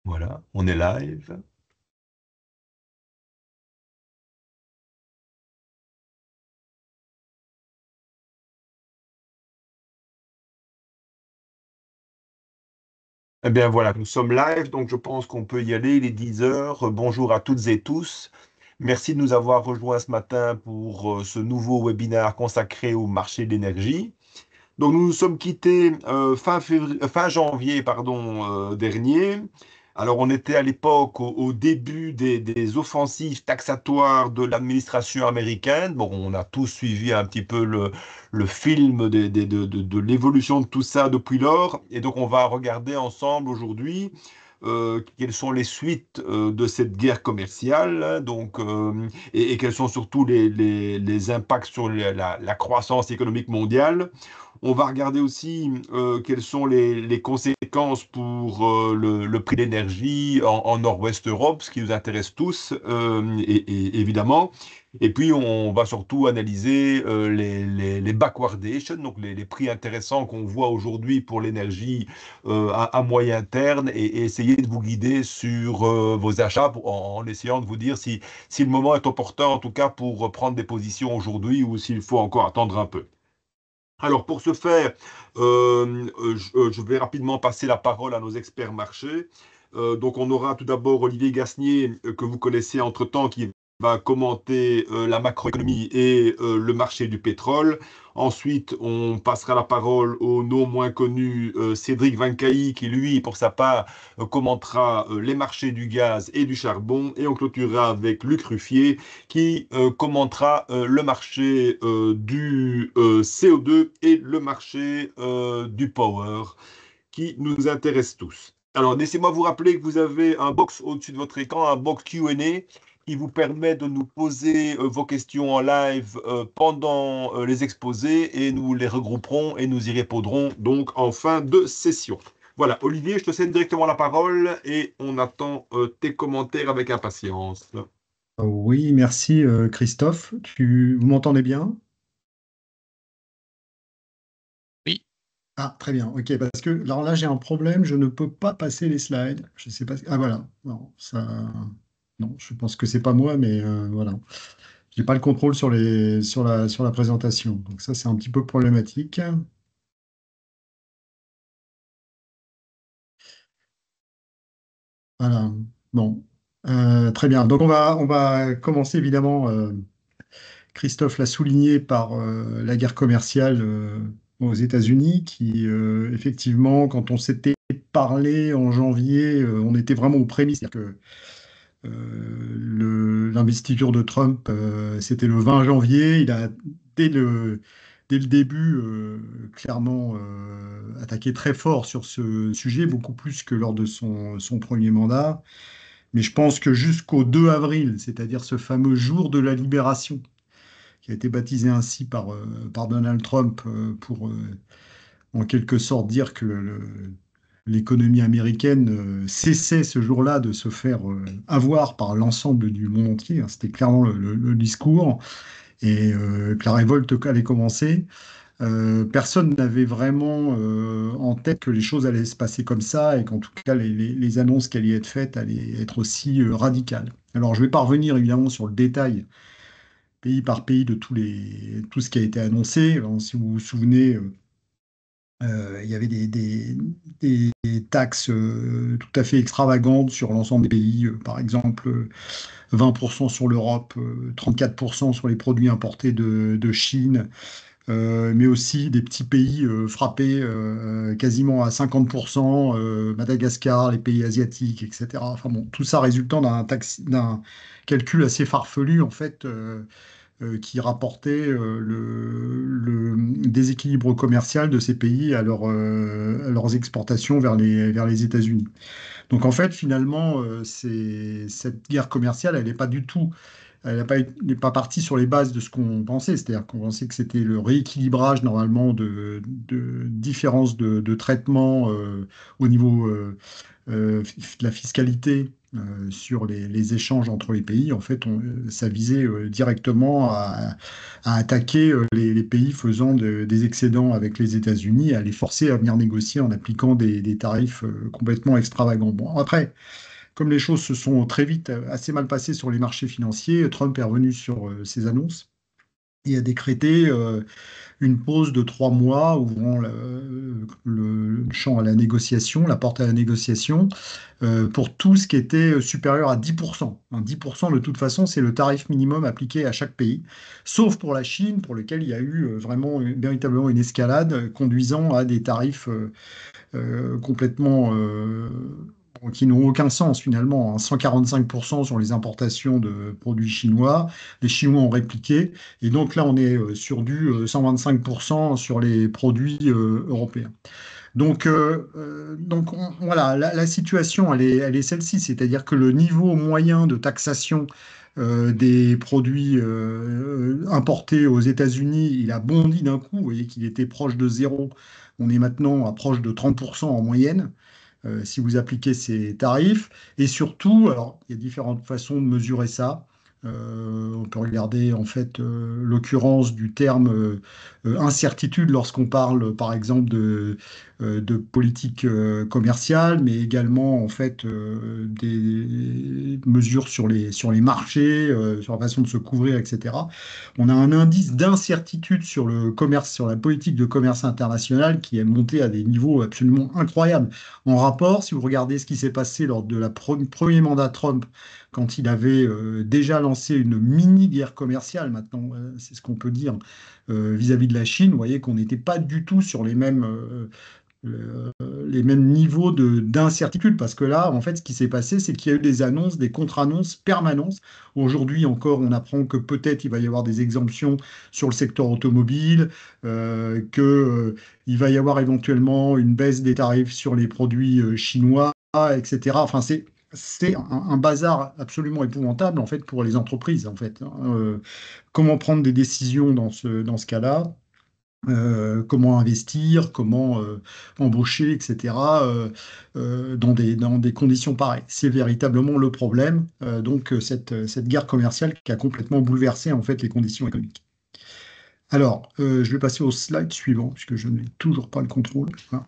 Voilà, on est live. Eh bien voilà, nous sommes live, donc je pense qu'on peut y aller. Il est 10 heures. Bonjour à toutes et tous. Merci de nous avoir rejoints ce matin pour ce nouveau webinaire consacré au marché de l'énergie. Donc nous nous sommes quittés fin janvier dernier. Alors on était à l'époque au début des offensives taxatoires de l'administration américaine. Bon, on a tous suivi un petit peu le film de l'évolution de tout ça depuis lors. Et donc on va regarder ensemble aujourd'hui quelles sont les suites de cette guerre commerciale, hein, et quels sont surtout les impacts sur la croissance économique mondiale. On va regarder aussi quelles sont les conséquences pour le prix de l'énergie en Nord-Ouest Europe, ce qui nous intéresse tous, évidemment. Et puis, on va surtout analyser les backwardation, donc les prix intéressants qu'on voit aujourd'hui pour l'énergie à moyen terme, et essayer de vous guider sur vos achats en essayant de vous dire si le moment est opportun, en tout cas, pour prendre des positions aujourd'hui ou s'il faut encore attendre un peu. Alors, pour ce faire, je vais rapidement passer la parole à nos experts marchés. Donc, on aura tout d'abord Olivier Gasnier, que vous connaissez entre-temps, qui va commenter la macroéconomie et le marché du pétrole. Ensuite, on passera la parole au non moins connu Cédric Vincailly, qui, lui, pour sa part, commentera les marchés du gaz et du charbon. Et on clôturera avec Luc Ruffier, qui commentera le marché du CO2 et le marché du power, qui nous intéressent tous. Alors, laissez-moi vous rappeler que vous avez un box au-dessus de votre écran, un box Q&A, qui vous permet de nous poser vos questions en live pendant les exposés, et nous les regrouperons et nous y répondrons donc en fin de session. Voilà, Olivier, je te cède directement la parole et on attend tes commentaires avec impatience. Oui, merci Christophe. Vous m'entendez bien? Oui, Ah, très bien. Ok, parce que alors là, j'ai un problème. Je ne peux pas passer les slides. Je sais pas. Ah, voilà. Non, ça. Non, je pense que c'est pas moi, mais voilà. J'ai pas le contrôle sur la présentation. Donc ça, c'est un petit peu problématique. Voilà. Bon. Très bien. Donc on va commencer évidemment. Christophe l'a souligné par la guerre commerciale aux États-Unis, qui effectivement, quand on s'était parlé en janvier, on était vraiment aux prémices. C'est-à-dire que l'investiture de Trump, c'était le 20 janvier. Il a, dès le, dès le début, clairement attaqué très fort sur ce sujet, beaucoup plus que lors de son premier mandat. Mais je pense que jusqu'au 2 avril, c'est-à-dire ce fameux jour de la libération, qui a été baptisé ainsi par Donald Trump pour en quelque sorte dire que l'économie américaine cessait ce jour-là de se faire avoir par l'ensemble du monde entier, hein. C'était clairement le discours et que la révolte allait commencer. Personne n'avait vraiment en tête que les choses allaient se passer comme ça et qu'en tout cas les annonces qui allaient être faites allaient être aussi radicales. Alors je ne vais pas revenir évidemment sur le détail pays par pays de tout ce qui a été annoncé. Alors, si vous vous souvenez, il y avait des taxes tout à fait extravagantes sur l'ensemble des pays. Par exemple, 20% sur l'Europe, 34% sur les produits importés de Chine, mais aussi des petits pays frappés quasiment à 50%, Madagascar, les pays asiatiques, etc. Enfin bon, tout ça résultant d'un calcul assez farfelu, en fait, qui rapportait le déséquilibre commercial de ces pays à leurs exportations vers les États-Unis. Donc en fait, finalement, cette guerre commerciale, elle n'est pas du tout, elle n'est pas partie sur les bases de ce qu'on pensait, c'est-à-dire qu'on pensait que c'était le rééquilibrage normalement de différences de traitement au niveau de la fiscalité sur les échanges entre les pays. En fait, ça visait directement à attaquer les pays faisant des excédents avec les États-Unis, à les forcer à venir négocier en appliquant des tarifs complètement extravagants. Bon, après, comme les choses se sont très vite assez mal passées sur les marchés financiers, Trump est revenu sur ses annonces et a décrété une pause de 3 mois, ouvrant le champ à la négociation, la porte à la négociation, pour tout ce qui était supérieur à 10%. 10%, de toute façon, c'est le tarif minimum appliqué à chaque pays, sauf pour la Chine, pour lequel il y a eu vraiment, véritablement une escalade conduisant à des tarifs complètement qui n'ont aucun sens finalement, hein. 145% sur les importations de produits chinois. Les Chinois ont répliqué. Et donc là, on est sur du 125% sur les produits européens. Voilà, la situation, elle est celle-ci, c'est-à-dire que le niveau moyen de taxation des produits importés aux États-Unis, il a bondi d'un coup. Vous voyez qu'il était proche de zéro. On est maintenant à proche de 30% en moyenne si vous appliquez ces tarifs. Et surtout, alors, il y a différentes façons de mesurer ça. On peut regarder en fait l'occurrence du terme incertitude lorsqu'on parle par exemple de politique commerciale, mais également en fait des mesures sur les marchés, sur la façon de se couvrir, etc. On a un indice d'incertitude sur le commerce, sur la politique de commerce international qui est monté à des niveaux absolument incroyables. En rapport, si vous regardez ce qui s'est passé lors de la premier mandat Trump, quand il avait déjà lancé une mini-guerre commerciale, maintenant, c'est ce qu'on peut dire, vis-à-vis de la Chine, vous voyez qu'on n'était pas du tout sur les mêmes niveaux d'incertitude, parce que là, en fait, ce qui s'est passé, c'est qu'il y a eu des annonces, des contre-annonces permanentes. Aujourd'hui encore, on apprend que peut-être il va y avoir des exemptions sur le secteur automobile, qu'il va y avoir éventuellement une baisse des tarifs sur les produits chinois, etc. Enfin, c'est un bazar absolument épouvantable en fait pour les entreprises en fait, hein. Comment prendre des décisions dans ce cas-là? Comment investir, comment embaucher, etc., dans des conditions pareilles. C'est véritablement le problème. Cette guerre commerciale qui a complètement bouleversé en fait les conditions économiques. Alors, je vais passer au slide suivant, puisque je n'ai toujours pas le contrôle. Voilà.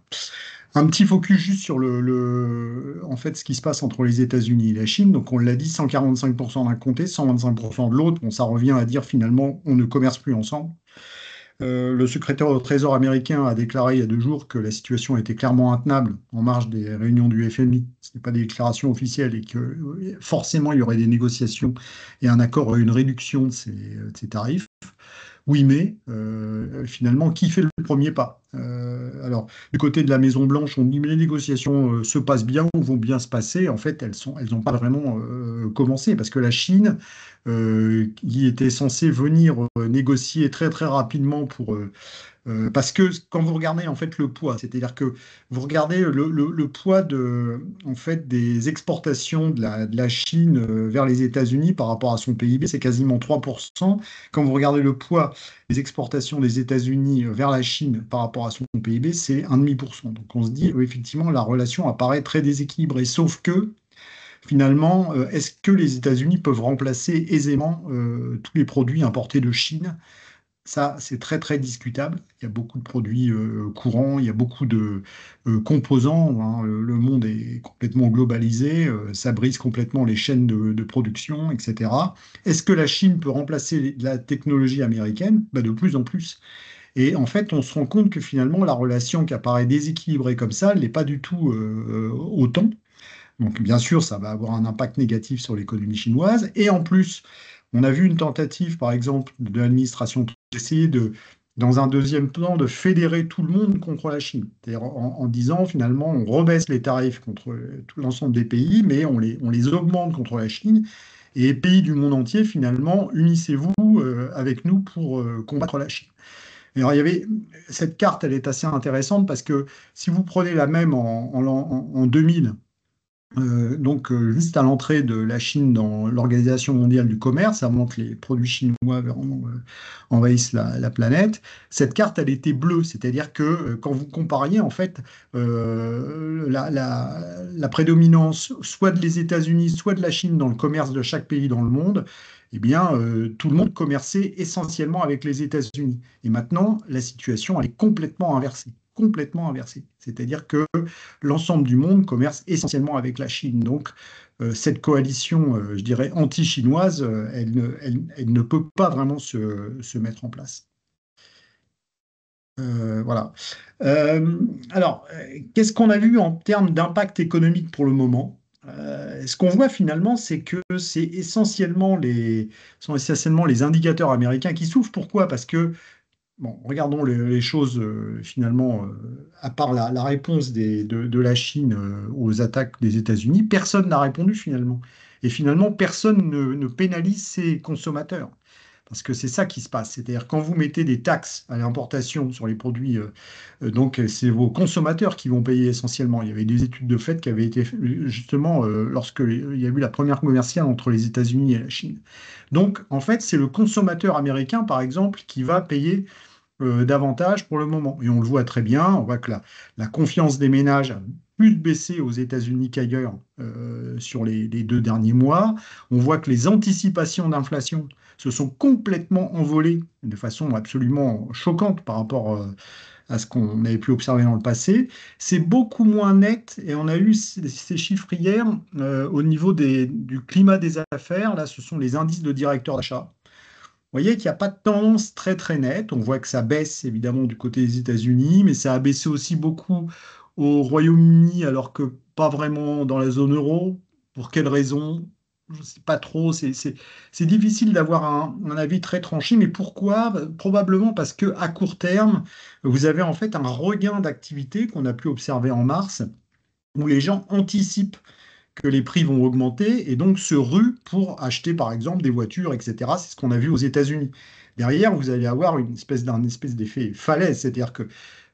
Un petit focus juste sur en fait, ce qui se passe entre les États-Unis et la Chine. Donc, on l'a dit, 145% d'un côté, 125% de l'autre. Bon, ça revient à dire finalement, on ne commerce plus ensemble. Le secrétaire au Trésor américain a déclaré il y a 2 jours que la situation était clairement intenable en marge des réunions du FMI. Ce n'est pas des déclarations officielles et que forcément il y aurait des négociations et un accord, une réduction de ces tarifs. Oui, mais finalement, qui fait le premier pas? Alors, du côté de la Maison-Blanche, on dit mais les négociations se passent bien ou vont bien se passer. En fait, elles n'ont pas vraiment commencé parce que la Chine, qui était censée venir négocier très très rapidement parce que quand vous regardez en fait le poids, c'est-à-dire que vous regardez le poids en fait, des exportations de la Chine vers les États-Unis par rapport à son PIB, c'est quasiment 3%. Quand vous regardez le poids des exportations des États-Unis vers la Chine par rapport à son PIB, c'est 1,5%. Donc on se dit, effectivement, la relation apparaît très déséquilibrée. Sauf que, finalement, est-ce que les États-Unis peuvent remplacer aisément tous les produits importés de Chine? Ça, c'est très très discutable. Il y a beaucoup de produits courants, il y a beaucoup de composants, hein. Le monde est complètement globalisé, ça brise complètement les chaînes de production, etc. Est-ce que la Chine peut remplacer la technologie américaine? Bah, de plus en plus. Et en fait, on se rend compte que finalement, la relation qui apparaît déséquilibrée comme ça, elle n'est pas du tout autant. Donc, bien sûr, ça va avoir un impact négatif sur l'économie chinoise. Et en plus, on a vu une tentative, par exemple, de l'administration d'essayer dans un deuxième temps, de fédérer tout le monde contre la Chine. C'est-à-dire en disant, finalement, on rebaisse les tarifs contre tout l'ensemble des pays, mais on les augmente contre la Chine. Et pays du monde entier, finalement, unissez-vous avec nous pour combattre la Chine. Et alors, il y avait cette carte, elle est assez intéressante parce que si vous prenez la même en 2000, Juste à l'entrée de la Chine dans l'Organisation mondiale du commerce, avant que les produits chinois vraiment, envahissent la planète, cette carte, elle était bleue. C'est-à-dire que quand vous compariez, en fait, la prédominance soit de les États-Unis, soit de la Chine dans le commerce de chaque pays dans le monde, eh bien, tout le monde commerçait essentiellement avec les États-Unis. Et maintenant, la situation, elle est complètement inversée. Complètement inversée. C'est-à-dire que l'ensemble du monde commerce essentiellement avec la Chine. Donc, cette coalition, je dirais, anti-chinoise, elle ne peut pas vraiment se mettre en place. Voilà. Qu'est-ce qu'on a vu en termes d'impact économique pour le moment? Ce qu'on voit finalement, c'est que sont essentiellement les indicateurs américains qui souffrent. Pourquoi? Parce que bon, regardons les choses finalement, à part la réponse de la Chine aux attaques des États-Unis, personne n'a répondu finalement. Et finalement, personne ne pénalise ses consommateurs. Parce que c'est ça qui se passe. C'est-à-dire quand vous mettez des taxes à l'importation sur les produits, c'est vos consommateurs qui vont payer essentiellement. Il y avait des études de fait qui avaient été faites justement lorsque il y a eu la première commerciale entre les États-Unis et la Chine. Donc en fait, c'est le consommateur américain, par exemple, qui va payer davantage pour le moment. Et on le voit très bien, on voit que la confiance des ménages a plus baissé aux États-Unis qu'ailleurs sur les 2 derniers mois. On voit que les anticipations d'inflation se sont complètement envolées de façon absolument choquante par rapport à ce qu'on avait pu observer dans le passé. C'est beaucoup moins net et on a eu ces chiffres hier au niveau du climat des affaires. Là, ce sont les indices de directeurs d'achat. Vous voyez qu'il n'y a pas de tendance très très nette. On voit que ça baisse évidemment du côté des États-Unis, mais ça a baissé aussi beaucoup au Royaume-Uni, alors que pas vraiment dans la zone euro. Pour quelles raisons? Je ne sais pas trop. C'est difficile d'avoir un avis très tranché, mais pourquoi? Probablement parce que à court terme, vous avez en fait un regain d'activité qu'on a pu observer en mars, où les gens anticipent que les prix vont augmenter et donc se ruent pour acheter par exemple des voitures, etc. C'est ce qu'on a vu aux États-Unis. Derrière, vous allez avoir d'un espèce d'effet falaise, c'est-à-dire que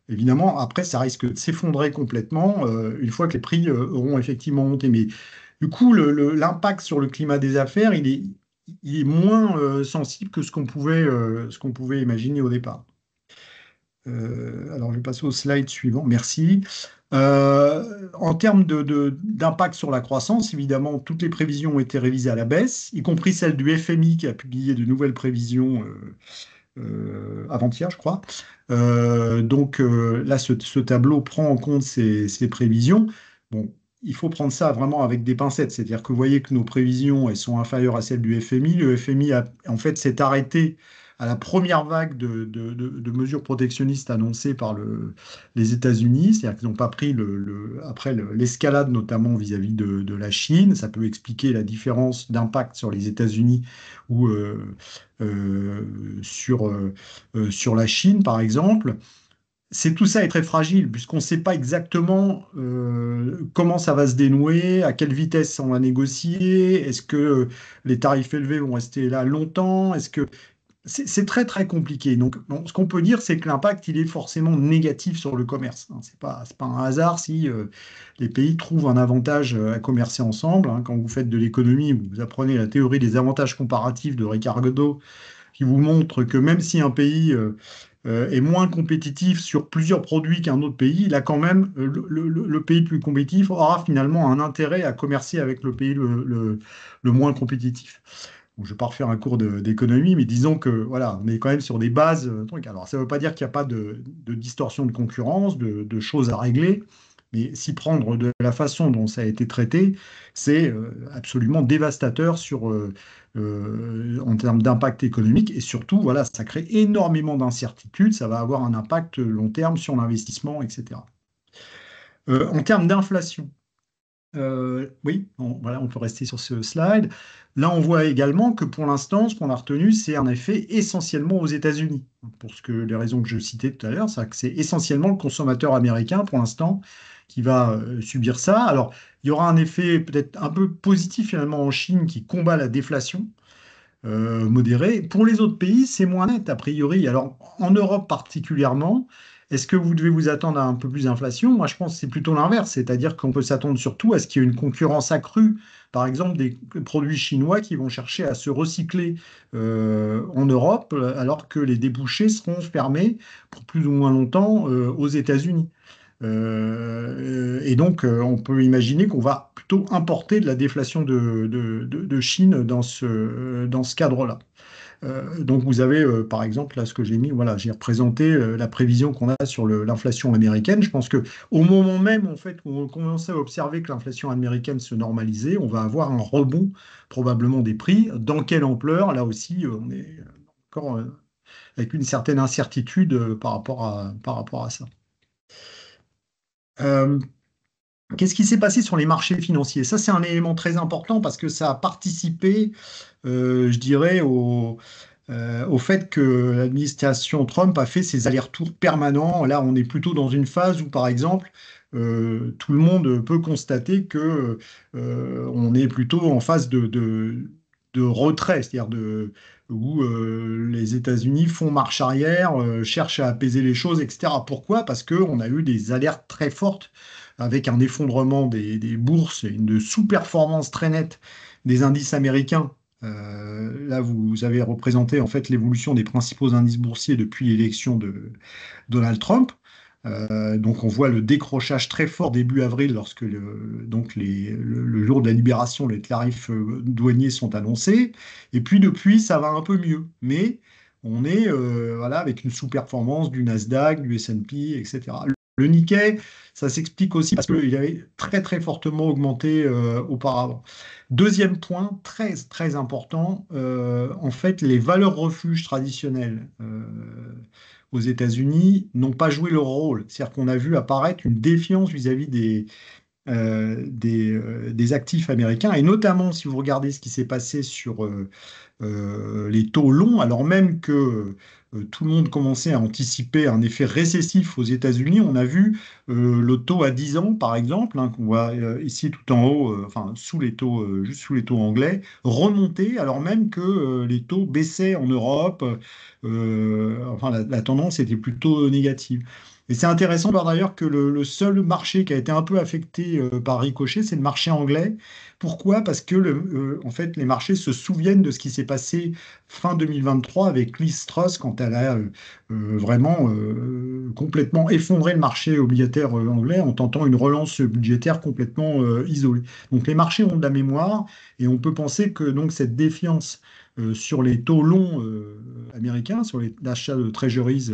évidemment après ça risque de s'effondrer complètement une fois que les prix auront effectivement monté. Mais du coup, l'impact sur le climat des affaires, il est moins sensible que ce qu'on pouvait imaginer au départ. Alors, je vais passer au slide suivant. Merci. En termes d'impact sur la croissance, évidemment, toutes les prévisions ont été révisées à la baisse, y compris celle du FMI qui a publié de nouvelles prévisions avant-hier, je crois. Là, ce tableau prend en compte ces prévisions. Bon, il faut prendre ça vraiment avec des pincettes. C'est-à-dire que vous voyez que nos prévisions, elles sont inférieures à celles du FMI. Le FMI, en fait, s'est arrêté à la première vague de mesures protectionnistes annoncées par les États-Unis. C'est-à-dire qu'ils n'ont pas pris après l'escalade, notamment vis-à-vis de la Chine. Ça peut expliquer la différence d'impact sur les États-Unis ou euh, sur la Chine, par exemple. Tout ça est très fragile puisqu'on ne sait pas exactement comment ça va se dénouer, à quelle vitesse on va négocier, est-ce que les tarifs élevés vont rester là longtemps, est-ce que c'est très très compliqué. Donc, bon, ce qu'on peut dire, c'est que l'impact, il est forcément négatif sur le commerce, hein. C'est pas un hasard si les pays trouvent un avantage à commercer ensemble, hein. Quand vous faites de l'économie, vous apprenez la théorie des avantages comparatifs de Ricardo, qui vous montre que même si un pays est moins compétitif sur plusieurs produits qu'un autre pays, il a quand même le pays le plus compétitif aura finalement un intérêt à commercer avec le pays le moins compétitif. Bon, je ne vais pas refaire un cours d'économie, mais disons que voilà, on est quand même sur des bases trucs. Alors, ça ne veut pas dire qu'il n'y a pas de distorsion de concurrence, de choses à régler, mais s'y prendre de la façon dont ça a été traité, c'est absolument dévastateur en termes d'impact économique et surtout, voilà, ça crée énormément d'incertitudes, ça va avoir un impact long terme sur l'investissement, etc. En termes d'inflation, oui, voilà, on peut rester sur ce slide. Là, on voit également que pour l'instant, ce qu'on a retenu, c'est un effet essentiellement aux États-Unis. Pour les raisons que je citais tout à l'heure, c'est que c'est essentiellement le consommateur américain pour l'instant qui va subir ça. Alors, il y aura un effet peut-être un peu positif finalement en Chine qui combat la déflation modérée. Pour les autres pays, c'est moins net a priori. Alors, en Europe particulièrement, Est-ce que vous devez vous attendre à un peu plus d'inflation? Moi, je pense que c'est plutôt l'inverse, c'est-à-dire qu'on peut s'attendre surtout à ce qu'il y ait une concurrence accrue, par exemple des produits chinois qui vont chercher à se recycler en Europe, alors que les débouchés seront fermés pour plus ou moins longtemps aux États-Unis. Et donc, on peut imaginer qu'on va plutôt importer de la déflation de Chine dans ce cadre-là. Donc vous avez par exemple là ce que j'ai mis, voilà, j'ai représenté la prévision qu'on a sur l'inflation américaine. Je pense que au moment même en fait où on commençait à observer que l'inflation américaine se normalisait, on va avoir un rebond probablement des prix. Dans quelle ampleur? Là aussi, on est encore avec une certaine incertitude par rapport à ça. Euh, Qu'est-ce qui s'est passé sur les marchés financiers? Ça, c'est un élément très important parce que ça a participé, je dirais, au fait que l'administration Trump a fait ses allers-retours permanents. Là, on est plutôt dans une phase où, par exemple, tout le monde peut constater que on est plutôt en phase de retrait, c'est-à-dire où les États-Unis font marche arrière, cherchent à apaiser les choses, etc. Pourquoi? Parce qu'on a eu des alertes très fortes avec un effondrement des bourses et une sous-performance très nette des indices américains. Là, vous avez représenté en fait l'évolution des principaux indices boursiers depuis l'élection de Donald Trump. Donc, on voit le décrochage très fort début avril lorsque le jour de la libération, les tarifs douaniers sont annoncés. Et puis depuis, ça va un peu mieux. Mais on est voilà, avec une sous-performance du Nasdaq, du S&P, etc. Le Nikkei, ça s'explique aussi parce qu'il avait très très fortement augmenté auparavant. Deuxième point, très très important, en fait, les valeurs refuges traditionnelles aux États-Unis n'ont pas joué leur rôle. C'est-à-dire qu'on a vu apparaître une défiance vis-à-vis des actifs américains, et notamment si vous regardez ce qui s'est passé sur les taux longs, alors même que tout le monde commençait à anticiper un effet récessif aux États-Unis. On a vu le taux à 10 ans, par exemple, hein, qu'on voit ici tout en haut, enfin sous les taux, juste sous les taux anglais, remonter, alors même que les taux baissaient en Europe. Enfin, la tendance était plutôt négative. Et c'est intéressant de voir d'ailleurs que le seul marché qui a été un peu affecté par ricochet, c'est le marché anglais. Pourquoi? Parce que en fait, les marchés se souviennent de ce qui s'est passé fin 2023 avec Liz Truss quand elle a vraiment complètement effondré le marché obligataire anglais en tentant une relance budgétaire complètement isolée. Donc les marchés ont de la mémoire et on peut penser que donc cette défiance sur les taux longs américains, sur l'achat de treasuries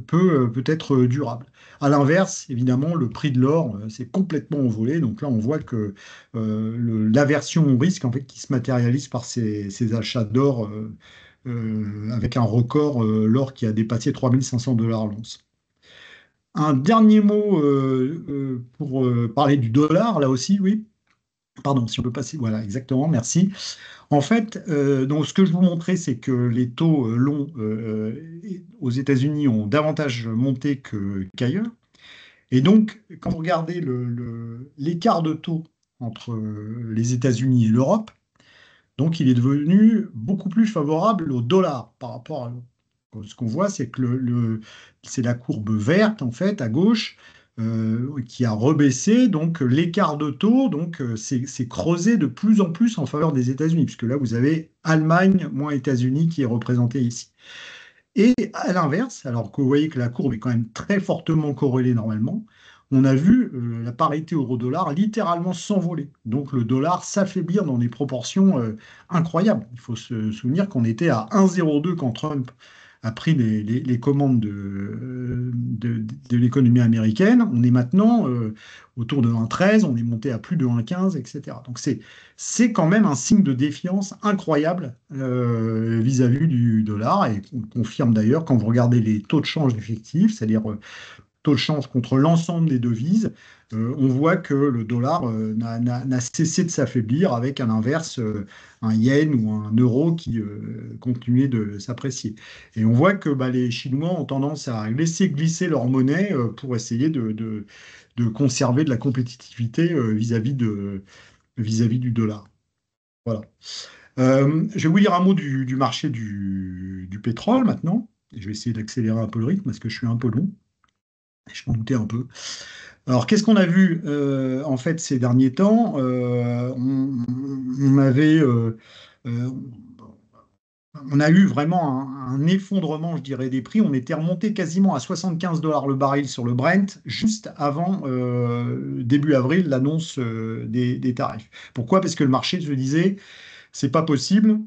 peut être durable. À l'inverse, évidemment, le prix de l'or s'est complètement envolé. Donc là, on voit que l'aversion au risque, en fait, qui se matérialise par ces achats d'or avec un record, l'or qui a dépassé 3500 $ l'once. Un dernier mot pour parler du dollar, là aussi, oui. Pardon, si on peut passer. Voilà, exactement, merci. En fait, donc ce que je vous montrais, c'est que les taux longs aux États-Unis ont davantage monté qu'ailleurs. Et donc, quand vous regardez l'écart de taux entre les États-Unis et l'Europe, donc il est devenu beaucoup plus favorable au dollar par rapport à l'euro. Ce qu'on voit, c'est que c'est la courbe verte, en fait, à gauche, qui a rebaissé. Donc l'écart de taux s'est creusé de plus en plus en faveur des États-Unis, puisque là, vous avez Allemagne moins États-Unis qui est représenté ici. Et à l'inverse, alors que vous voyez que la courbe est quand même très fortement corrélée normalement, on a vu la parité euro-dollar littéralement s'envoler. Donc le dollar s'affaiblir dans des proportions incroyables. Il faut se souvenir qu'on était à 1,02 quand Trump a pris les commandes de l'économie américaine. On est maintenant autour de 1,13, on est monté à plus de 1,15, etc. Donc c'est quand même un signe de défiance incroyable vis-à-vis du dollar, et on confirme d'ailleurs quand vous regardez les taux de change effectifs, c'est-à-dire taux de change contre l'ensemble des devises, on voit que le dollar n'a cessé de s'affaiblir avec à l'inverse un yen ou un euro qui continuait de s'apprécier. Et on voit que bah, les Chinois ont tendance à laisser glisser leur monnaie pour essayer de conserver de la compétitivité vis-à-vis du dollar. Voilà. Je vais vous dire un mot du marché du pétrole maintenant. Je vais essayer d'accélérer un peu le rythme parce que je suis un peu long. Je m'en doutais un peu. Alors, qu'est-ce qu'on a vu en fait ces derniers temps? On avait, euh, on a eu vraiment un effondrement, je dirais, des prix. On était remonté quasiment à 75 dollars le baril sur le Brent juste avant début avril l'annonce des tarifs. Pourquoi? Parce que le marché se disait c'est pas possible.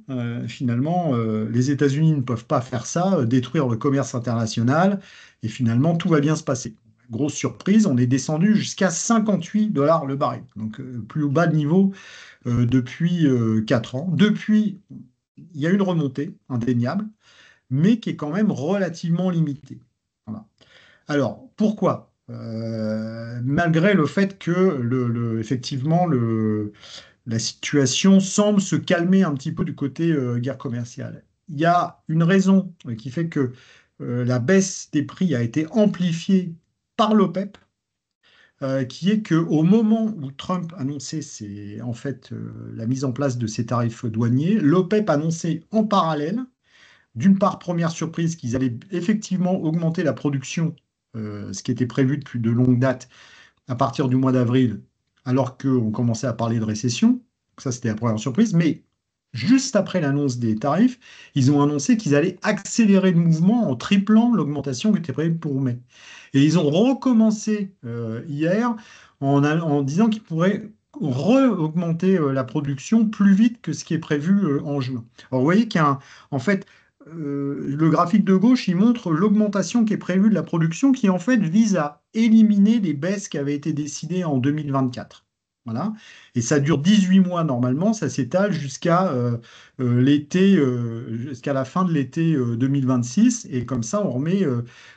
Finalement, les États-Unis ne peuvent pas faire ça, détruire le commerce international, et finalement, tout va bien se passer. Grosse surprise, on est descendu jusqu'à 58 dollars le baril, donc plus bas de niveau depuis 4 ans. Depuis, il y a une remontée indéniable, mais qui est quand même relativement limitée. Voilà. Alors, pourquoi? Malgré le fait que effectivement la situation semble se calmer un petit peu du côté guerre commerciale. Il y a une raison qui fait que la baisse des prix a été amplifiée par l'OPEP, qui est qu'au moment où Trump annonçait en fait la mise en place de ces tarifs douaniers, l'OPEP annonçait en parallèle, d'une part, première surprise, qu'ils allaient effectivement augmenter la production, ce qui était prévu depuis de longue date, à partir du mois d'avril, alors qu'on commençait à parler de récession. Ça, c'était la première surprise. Mais juste après l'annonce des tarifs, ils ont annoncé qu'ils allaient accélérer le mouvement en triplant l'augmentation qui était prévue pour mai. Et ils ont recommencé hier en disant qu'ils pourraient re-augmenter la production plus vite que ce qui est prévu en juin. Alors vous voyez en fait, le graphique de gauche, il montre l'augmentation qui est prévue de la production qui en fait vise à éliminer les baisses qui avaient été décidées en 2024. Voilà. Et ça dure 18 mois normalement, ça s'étale jusqu'à la fin de l'été 2026. Et comme ça, on remet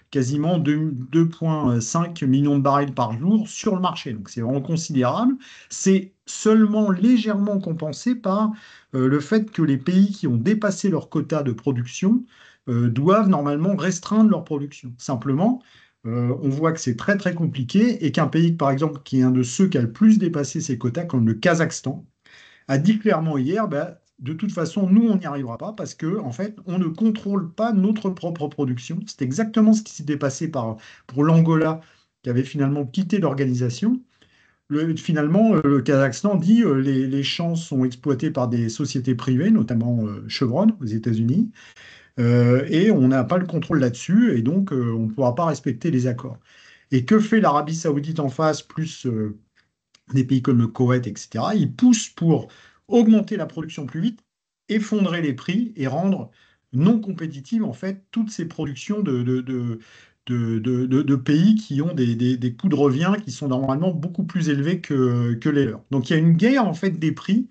quasiment 2,5 millions de barils par jour sur le marché. Donc c'est vraiment considérable. C'est seulement légèrement compensé par le fait que les pays qui ont dépassé leur quota de production doivent normalement restreindre leur production. Simplement, on voit que c'est très très compliqué et qu'un pays, par exemple, qui est un de ceux qui a le plus dépassé ses quotas, comme le Kazakhstan, a dit clairement hier, bah, de toute façon, nous, on n'y arrivera pas parce que, en fait, on ne contrôle pas notre propre production. C'est exactement ce qui s'était passé pour l'Angola, qui avait finalement quitté l'organisation. Finalement, le Kazakhstan dit les champs sont exploités par des sociétés privées, notamment Chevron aux États-Unis, et on n'a pas le contrôle là-dessus, et donc on ne pourra pas respecter les accords. Et que fait l'Arabie Saoudite en face, plus des pays comme le Koweït, etc. Ils poussent pour augmenter la production plus vite, effondrer les prix et rendre non compétitives en fait toutes ces productions de pays qui ont des coûts de revient qui sont normalement beaucoup plus élevés que les leurs. Donc il y a une guerre en fait des prix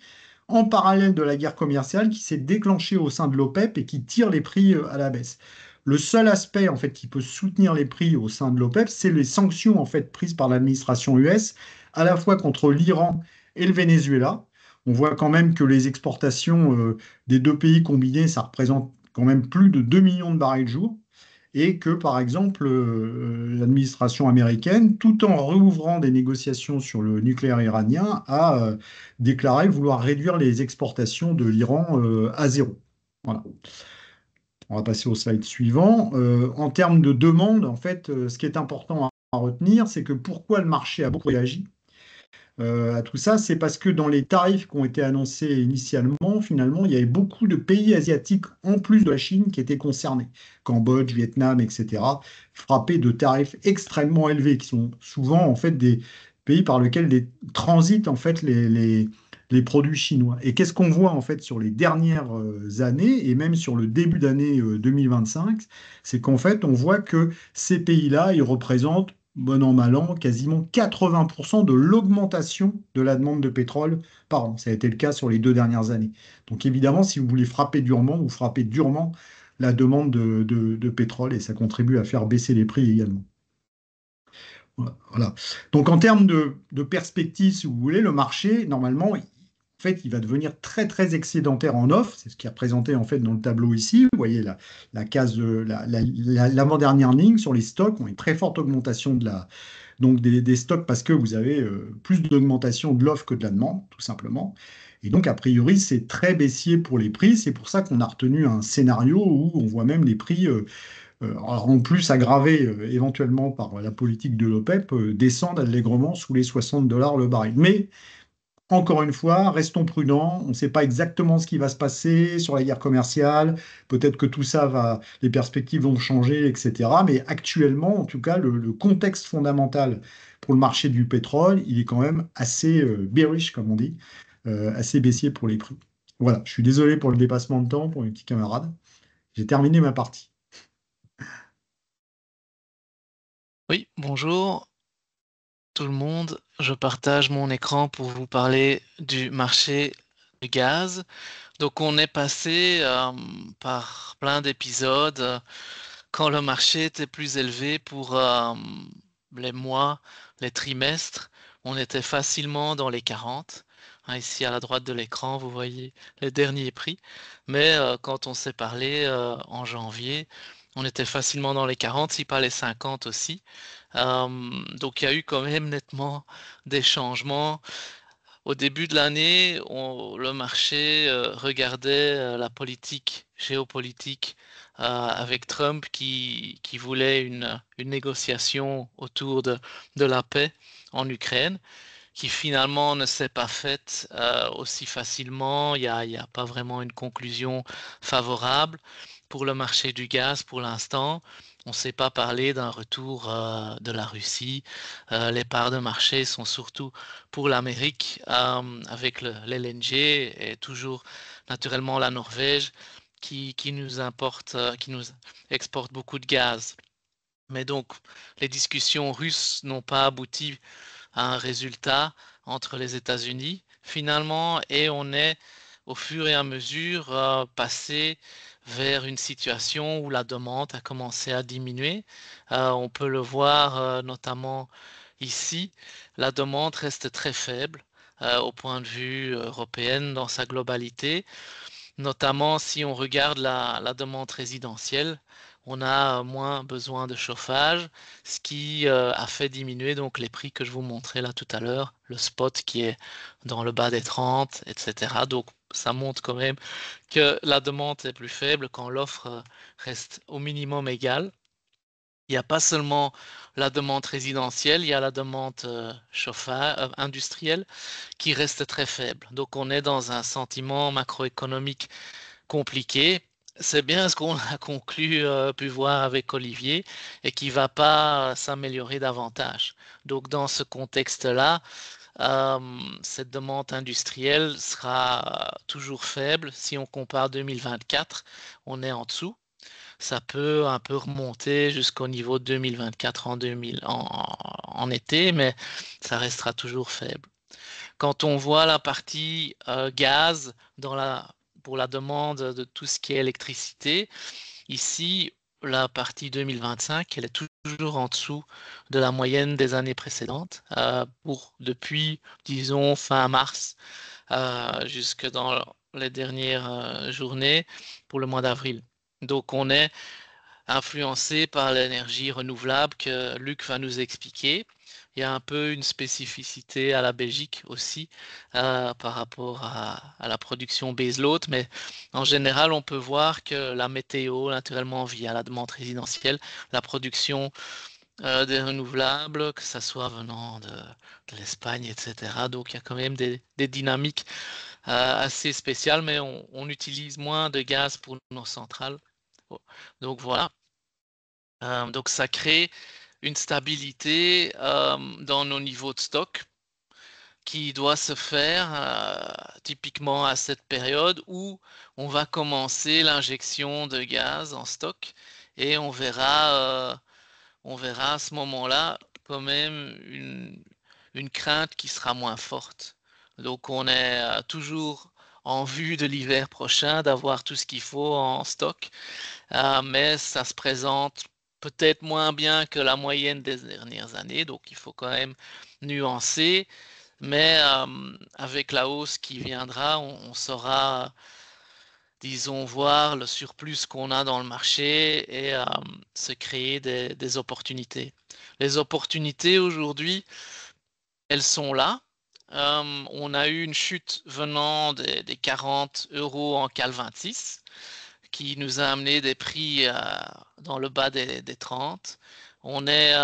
en parallèle de la guerre commerciale qui s'est déclenchée au sein de l'OPEP et qui tire les prix à la baisse. Le seul aspect en fait qui peut soutenir les prix au sein de l'OPEP, c'est les sanctions en fait prises par l'administration US à la fois contre l'Iran et le Venezuela. On voit quand même que les exportations des deux pays combinés, ça représente quand même plus de 2 millions de barils jour. Et que, par exemple, l'administration américaine, tout en réouvrant des négociations sur le nucléaire iranien, a déclaré vouloir réduire les exportations de l'Iran à zéro. Voilà. On va passer au slide suivant. En termes de demande, en fait, ce qui est important à retenir, c'est que pourquoi le marché a beaucoup réagi à tout ça, c'est parce que dans les tarifs qui ont été annoncés initialement, finalement, il y avait beaucoup de pays asiatiques, en plus de la Chine, qui étaient concernés. Cambodge, Vietnam, etc., frappés de tarifs extrêmement élevés, qui sont souvent, en fait, des pays par lesquels transitent, en fait, les produits chinois. Et qu'est-ce qu'on voit, en fait, sur les dernières années, et même sur le début d'année 2025, c'est qu'en fait, on voit que ces pays-là, ils représentent bon an, mal an, quasiment 80% de l'augmentation de la demande de pétrole par an. Ça a été le cas sur les 2 dernières années. Donc évidemment, si vous voulez frapper durement, vous frappez durement la demande de pétrole et ça contribue à faire baisser les prix également. Voilà. Donc en termes de perspective, si vous voulez, le marché, normalement, en fait, il va devenir très très excédentaire en offre. C'est ce qui est représenté en fait dans le tableau ici. Vous voyez la case l'avant-dernière ligne sur les stocks ont une très forte augmentation donc des stocks parce que vous avez plus d'augmentation de l'offre que de la demande, tout simplement. Et donc, a priori, c'est très baissier pour les prix. C'est pour ça qu'on a retenu un scénario où on voit même les prix, alors en plus aggravés éventuellement par la politique de l'OPEP, descendre allègrement sous les 60 dollars le baril. Mais encore une fois, restons prudents. On ne sait pas exactement ce qui va se passer sur la guerre commerciale. Peut-être que tout ça va, les perspectives vont changer, etc. Mais actuellement, en tout cas, le contexte fondamental pour le marché du pétrole, il est quand même assez bearish, comme on dit, assez baissier pour les prix. Voilà, je suis désolé pour le dépassement de temps pour mes petits camarades. J'ai terminé ma partie. Oui, bonjour tout le monde. Je partage mon écran pour vous parler du marché du gaz. Donc on est passé par plein d'épisodes quand le marché était plus élevé pour les mois, les trimestres. On était facilement dans les 40. Hein, ici à la droite de l'écran, vous voyez les derniers prix. Mais quand on s'est parlé en janvier, on était facilement dans les 40, si pas les 50 aussi. Donc il y a eu quand même nettement des changements. Au début de l'année, le marché regardait la politique géopolitique avec Trump qui voulait une négociation autour de la paix en Ukraine, qui finalement ne s'est pas faite aussi facilement. Il y a pas vraiment une conclusion favorable pour le marché du gaz pour l'instant. On ne sait pas parler d'un retour de la Russie. Les parts de marché sont surtout pour l'Amérique avec l'LNG et toujours naturellement la Norvège qui nous importe, qui nous exporte beaucoup de gaz. Mais donc, les discussions russes n'ont pas abouti à un résultat entre les États-Unis finalement et on est au fur et à mesure passé vers une situation où la demande a commencé à diminuer. On peut le voir notamment ici, la demande reste très faible au point de vue européen dans sa globalité. Notamment si on regarde la demande résidentielle, on a moins besoin de chauffage, ce qui a fait diminuer donc les prix que je vous montrais là tout à l'heure, le spot qui est dans le bas des 30, etc. Donc ça montre quand même que la demande est plus faible quand l'offre reste au minimum égale. Il n'y a pas seulement la demande résidentielle, il y a la demande chauffage industrielle qui reste très faible. Donc on est dans un sentiment macroéconomique compliqué. C'est bien ce qu'on a conclu, pu voir avec Olivier, et qui va pas s'améliorer davantage. Donc, dans ce contexte-là, euh, cette demande industrielle sera toujours faible. Si on compare 2024, on est en dessous. Ça peut un peu remonter jusqu'au niveau de 2024 en été, mais ça restera toujours faible. Quand on voit la partie gaz pour la demande de tout ce qui est électricité, ici, la partie 2025, elle est toujours en dessous de la moyenne des années précédentes, depuis, disons, fin mars jusque dans les dernières journées pour le mois d'avril. Donc, on est influencé par l'énergie renouvelable que Luc va nous expliquer. Il y a un peu une spécificité à la Belgique aussi par rapport à la production baseload, mais en général, on peut voir que la météo, naturellement, via la demande résidentielle, la production des renouvelables, que ça soit venant de l'Espagne, etc. Donc, il y a quand même des dynamiques assez spéciales, mais on utilise moins de gaz pour nos centrales. Bon. Donc, voilà. Donc, ça crée une stabilité dans nos niveaux de stock qui doit se faire typiquement à cette période où on va commencer l'injection de gaz en stock et on verra à ce moment-là quand même une crainte qui sera moins forte. Donc on est toujours en vue de l'hiver prochain d'avoir tout ce qu'il faut en stock, mais ça se présente peut-être moins bien que la moyenne des dernières années, donc il faut quand même nuancer. Mais avec la hausse qui viendra, on saura disons, voir le surplus qu'on a dans le marché et se créer des opportunités. Les opportunités aujourd'hui, elles sont là. On a eu une chute venant des 40 € en Cal 26 qui nous a amené des prix dans le bas des 30. On est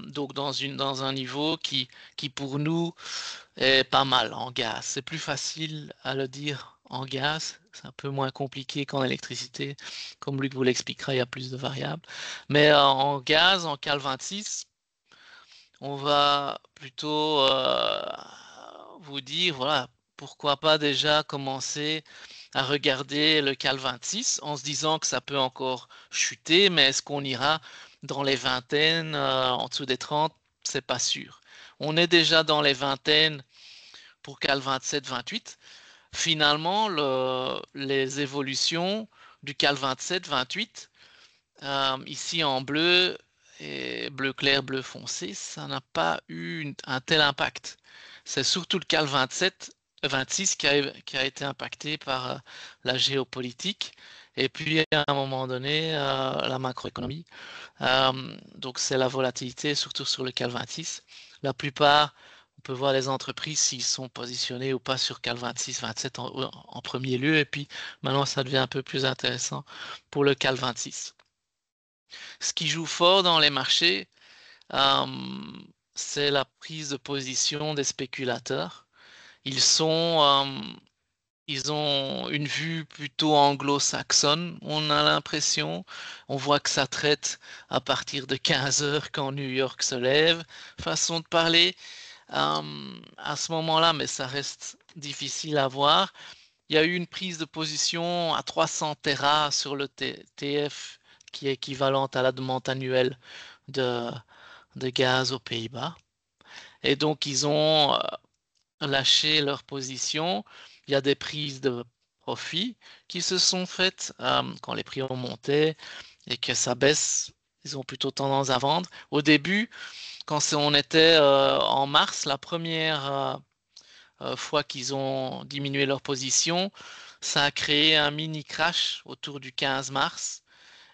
donc dans un niveau qui pour nous est pas mal en gaz. C'est plus facile à le dire en gaz, c'est un peu moins compliqué qu'en électricité. Comme Luc vous l'expliquera, il y a plus de variables. Mais en gaz, en Cal 26, on va plutôt vous dire, voilà, pourquoi pas déjà commencer à regarder le Cal 26 en se disant que ça peut encore chuter, mais est-ce qu'on ira dans les vingtaines, en dessous des 30? C'est pas sûr. On est déjà dans les vingtaines pour Cal 27, 28. Finalement, les évolutions du Cal 27, 28, ici en bleu et bleu clair, bleu foncé, ça n'a pas eu un tel impact. C'est surtout le Cal 27, 26 qui a été impacté par la géopolitique et puis à un moment donné la macroéconomie. Donc c'est la volatilité, surtout sur le Cal 26. La plupart, on peut voir les entreprises s'ils sont positionnés ou pas sur Cal 26, 27 en premier lieu. Et puis maintenant, ça devient un peu plus intéressant pour le Cal 26. Ce qui joue fort dans les marchés, c'est la prise de position des spéculateurs. Ils ont une vue plutôt anglo-saxonne, on a l'impression. On voit que ça traite à partir de 15 heures quand New York se lève. Façon de parler à ce moment-là, mais ça reste difficile à voir. Il y a eu une prise de position à 300 Tera sur le TF qui est équivalente à la demande annuelle de gaz aux Pays-Bas. Et donc, ils ont lâché leur position. Il y a des prises de profit qui se sont faites quand les prix ont monté et que ça baisse. Ils ont plutôt tendance à vendre. Au début, quand on était en mars, la première fois qu'ils ont diminué leur position, ça a créé un mini crash autour du 15 mars.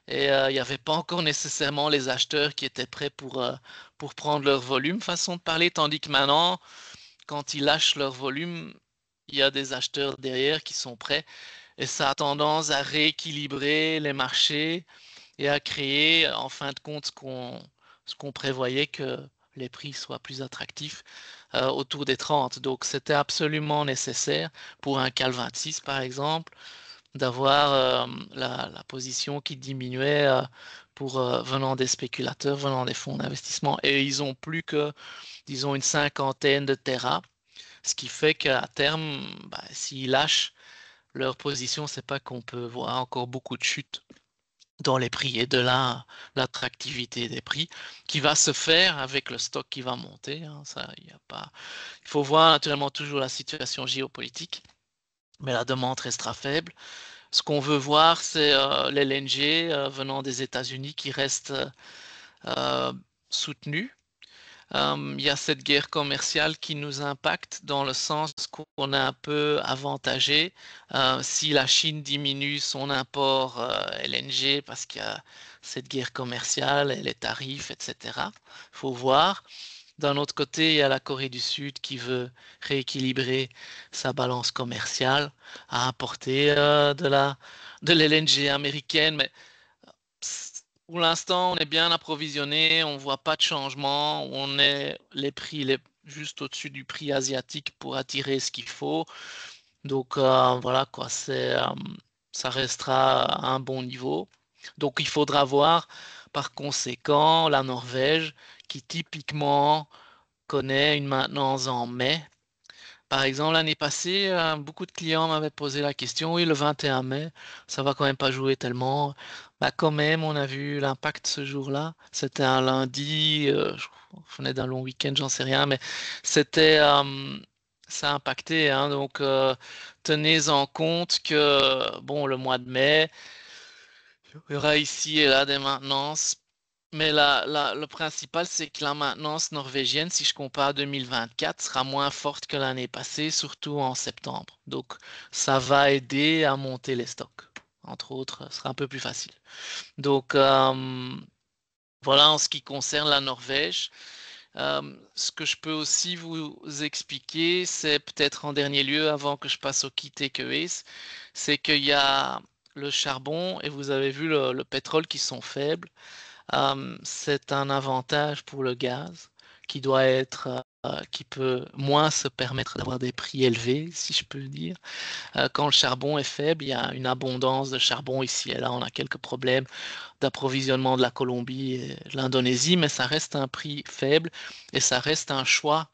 Et il n'y avait pas encore nécessairement les acheteurs qui étaient prêts pour prendre leur volume, façon de parler, tandis que maintenant, quand ils lâchent leur volume, il y a des acheteurs derrière qui sont prêts. Et ça a tendance à rééquilibrer les marchés et à créer, en fin de compte, ce qu'on prévoyait que les prix soient plus attractifs autour des 30. Donc, c'était absolument nécessaire pour un Cal 26, par exemple, d'avoir la position qui diminuait venant des spéculateurs, venant des fonds d'investissement. Et ils ont plus que, disons, une cinquantaine de Tera, ce qui fait qu'à terme, s'ils lâchent leur position, c'est pas qu'on peut voir encore beaucoup de chutes dans les prix et de là l'attractivité des prix qui va se faire avec le stock qui va monter. Ça, il faut voir naturellement toujours la situation géopolitique, mais la demande restera faible. Ce qu'on veut voir, c'est l'LNG venant des États-Unis qui reste soutenu. Il y a cette guerre commerciale qui nous impacte dans le sens qu'on est un peu avantagé. Si la Chine diminue son import LNG parce qu'il y a cette guerre commerciale et les tarifs, etc., il faut voir. D'un autre côté, il y a la Corée du Sud qui veut rééquilibrer sa balance commerciale à importer de l'LNG américaine, mais pour l'instant, on est bien approvisionné, on ne voit pas de changement, on est les prix juste au-dessus du prix asiatique pour attirer ce qu'il faut. Donc voilà quoi, ça restera à un bon niveau. Donc il faudra voir par conséquent la Norvège qui typiquement connaît une maintenance en mai. Par exemple, l'année passée, beaucoup de clients m'avaient posé la question, oui, le 21 mai, ça va quand même pas jouer tellement. Quand même, on a vu l'impact ce jour-là. C'était un lundi, je venais d'un long week-end, j'en sais rien, mais c'était, ça a impacté, hein. Donc, tenez en compte que, bon, le mois de mai, il y aura ici et là des maintenances. Mais le principal, c'est que la maintenance norvégienne, si je compare à 2024, sera moins forte que l'année passée, surtout en septembre. Donc, ça va aider à monter les stocks. entre autres, sera un peu plus facile. Donc, voilà en ce qui concerne la Norvège. Ce que je peux aussi vous expliquer, c'est peut-être en dernier lieu, avant que je passe au key takeaways, c'est qu'il y a le charbon et vous avez vu le pétrole qui sont faibles. C'est un avantage pour le gaz qui doit être, qui peut moins se permettre d'avoir des prix élevés, si je peux dire. Quand le charbon est faible, il y a une abondance de charbon ici et là. On a quelques problèmes d'approvisionnement de la Colombie et de l'Indonésie, mais ça reste un prix faible et ça reste un choix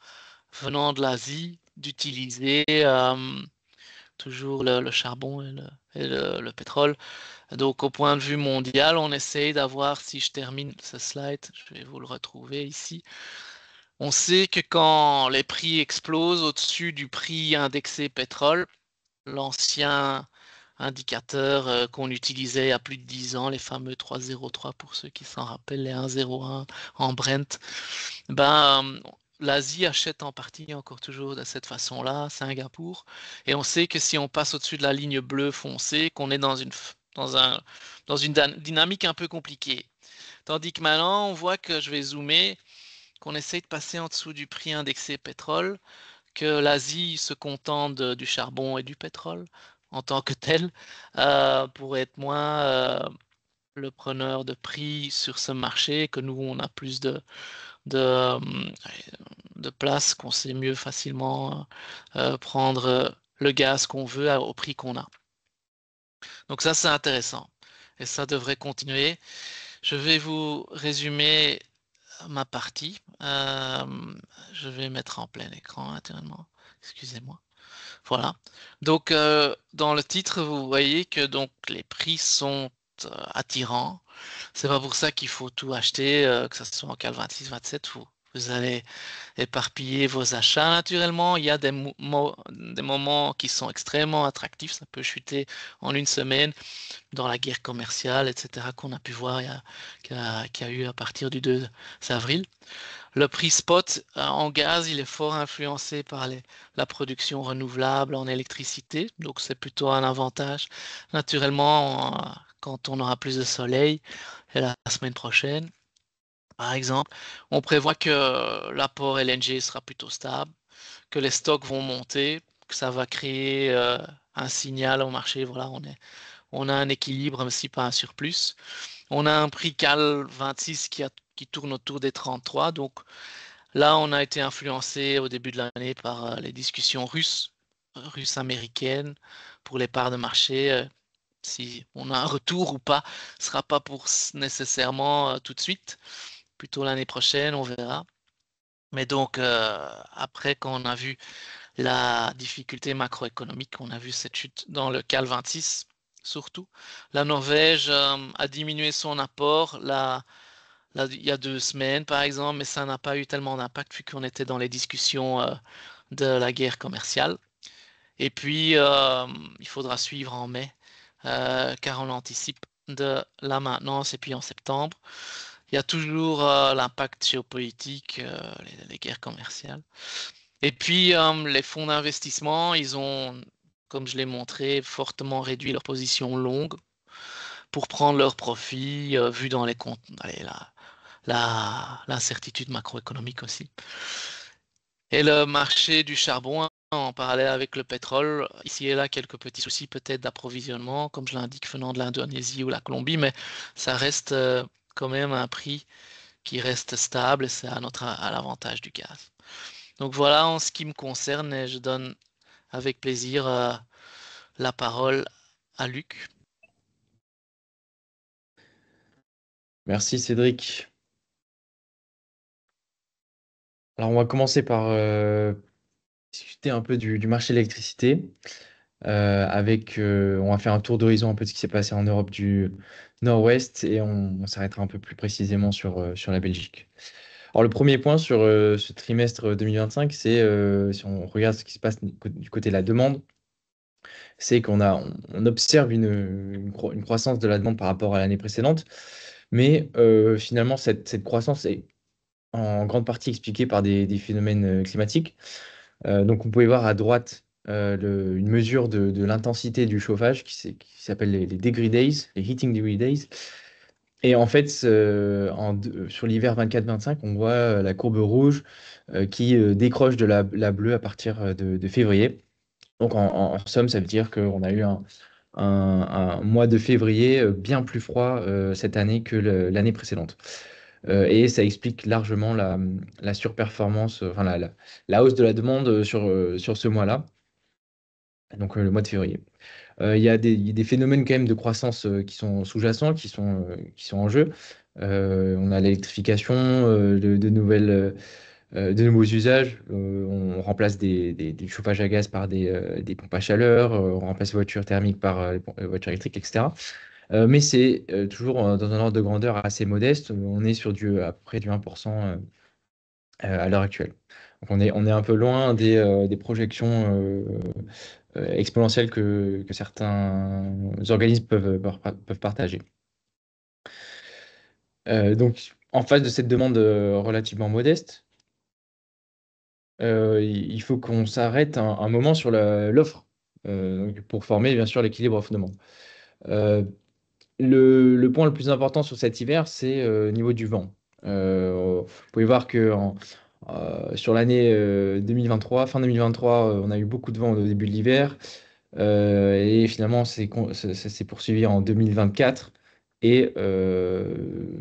venant de l'Asie d'utiliser toujours le charbon et le pétrole. Donc, au point de vue mondial, on essaye d'avoir, si je termine ce slide, je vais vous le retrouver ici. On sait que quand les prix explosent au-dessus du prix indexé pétrole, l'ancien indicateur qu'on utilisait il y a plus de 10 ans, les fameux 3,03 pour ceux qui s'en rappellent, les 1,01 en Brent, l'Asie achète en partie encore toujours de cette façon-là, Singapour, et on sait que si on passe au-dessus de la ligne bleue foncée, qu'on est dans une dynamique un peu compliquée. Tandis que maintenant, on voit que je vais zoomer, qu'on essaye de passer en dessous du prix indexé pétrole, que l'Asie se contente du charbon et du pétrole en tant que tel, pour être moins le preneur de prix sur ce marché, que nous, on a plus de, de place, qu'on sait mieux facilement prendre le gaz qu'on veut au prix qu'on a. Donc ça, c'est intéressant. Et ça devrait continuer. Je vais vous résumer ma partie. Je vais mettre en plein écran naturellement. Excusez-moi. Voilà. Donc, dans le titre, vous voyez que donc les prix sont attirants. C'est pas pour ça qu'il faut tout acheter, que ce soit en CAL 26, 27. Vous allez éparpiller vos achats naturellement. Il y a des moments qui sont extrêmement attractifs. Ça peut chuter en une semaine dans la guerre commerciale, etc., qu'on a pu voir, qui a eu à partir du 2 avril. Le prix spot en gaz, il est fort influencé par la production renouvelable en électricité, donc c'est plutôt un avantage. Naturellement, quand on aura plus de soleil, et la semaine prochaine, par exemple, on prévoit que l'apport LNG sera plutôt stable, que les stocks vont monter, que ça va créer un signal au marché. Voilà, on a un équilibre, mais si pas un surplus. On a un prix CAL 26 qui tourne autour des 33. Donc là, on a été influencé au début de l'année par les discussions russes-américaines pour les parts de marché. Si on a un retour ou pas, ce sera pas pour nécessairement tout de suite, plutôt l'année prochaine, on verra. Mais donc, après, quand on a vu la difficulté macroéconomique, on a vu cette chute dans le CAL 26, surtout. La Norvège a diminué son apport là, il y a 2 semaines, par exemple, mais ça n'a pas eu tellement d'impact vu qu'on était dans les discussions de la guerre commerciale. Et puis, il faudra suivre en mai, car on anticipe de la maintenance et puis en septembre. Il y a toujours l'impact géopolitique, les guerres commerciales. Et puis, les fonds d'investissement, ils ont, comme je l'ai montré, fortement réduit leur position longue pour prendre leur profit, vu dans les comptes, allez, l'incertitude macroéconomique aussi. Et le marché du charbon, en parallèle avec le pétrole, ici et là, quelques petits soucis peut-être d'approvisionnement, comme je l'indique, venant de l'Indonésie ou la Colombie, mais ça reste quand même un prix qui reste stable et c'est à l'avantage du gaz. Donc voilà en ce qui me concerne et je donne avec plaisir la parole à Luc. Merci Cédric. Alors on va commencer par discuter un peu du marché de l'électricité. On va faire un tour d'horizon un peu de ce qui s'est passé en Europe du Nord-Ouest et on s'arrêtera un peu plus précisément sur la Belgique. Alors le premier point sur ce trimestre 2025, c'est si on regarde ce qui se passe du côté de la demande, c'est on observe une croissance de la demande par rapport à l'année précédente, mais finalement cette croissance est en grande partie expliquée par des phénomènes climatiques. Donc on pouvait voir à droite une mesure de l'intensité du chauffage qui s'appelle les degree days, les heating degree days. Et en fait, sur l'hiver 24-25, on voit la courbe rouge qui décroche de la bleue à partir de février. Donc en somme, ça veut dire qu'on a eu un mois de février bien plus froid cette année que l'année précédente. Et ça explique largement la surperformance, enfin la hausse de la demande sur ce mois-là, donc le mois de février. Il y a des phénomènes quand même de croissance qui sont sous-jacents, qui sont en jeu. On a l'électrification, de nouveaux usages. On remplace du chauffage à gaz par des pompes à chaleur, on remplace les voitures thermiques par les voitures électriques, etc. Mais c'est toujours dans un ordre de grandeur assez modeste. On est sur à peu près du 1% à l'heure actuelle. Donc on est un peu loin des projections exponentielles que certains organismes peuvent partager. Donc, en face de cette demande relativement modeste, il faut qu'on s'arrête un moment sur l'offre donc pour former bien sûr l'équilibre offre-demande. Euh, le point le plus important sur cet hiver, c'est au niveau du vent. Vous pouvez voir que sur l'année 2023, fin 2023, on a eu beaucoup de vent au début de l'hiver. Et finalement, ça s'est poursuivi en 2024. Et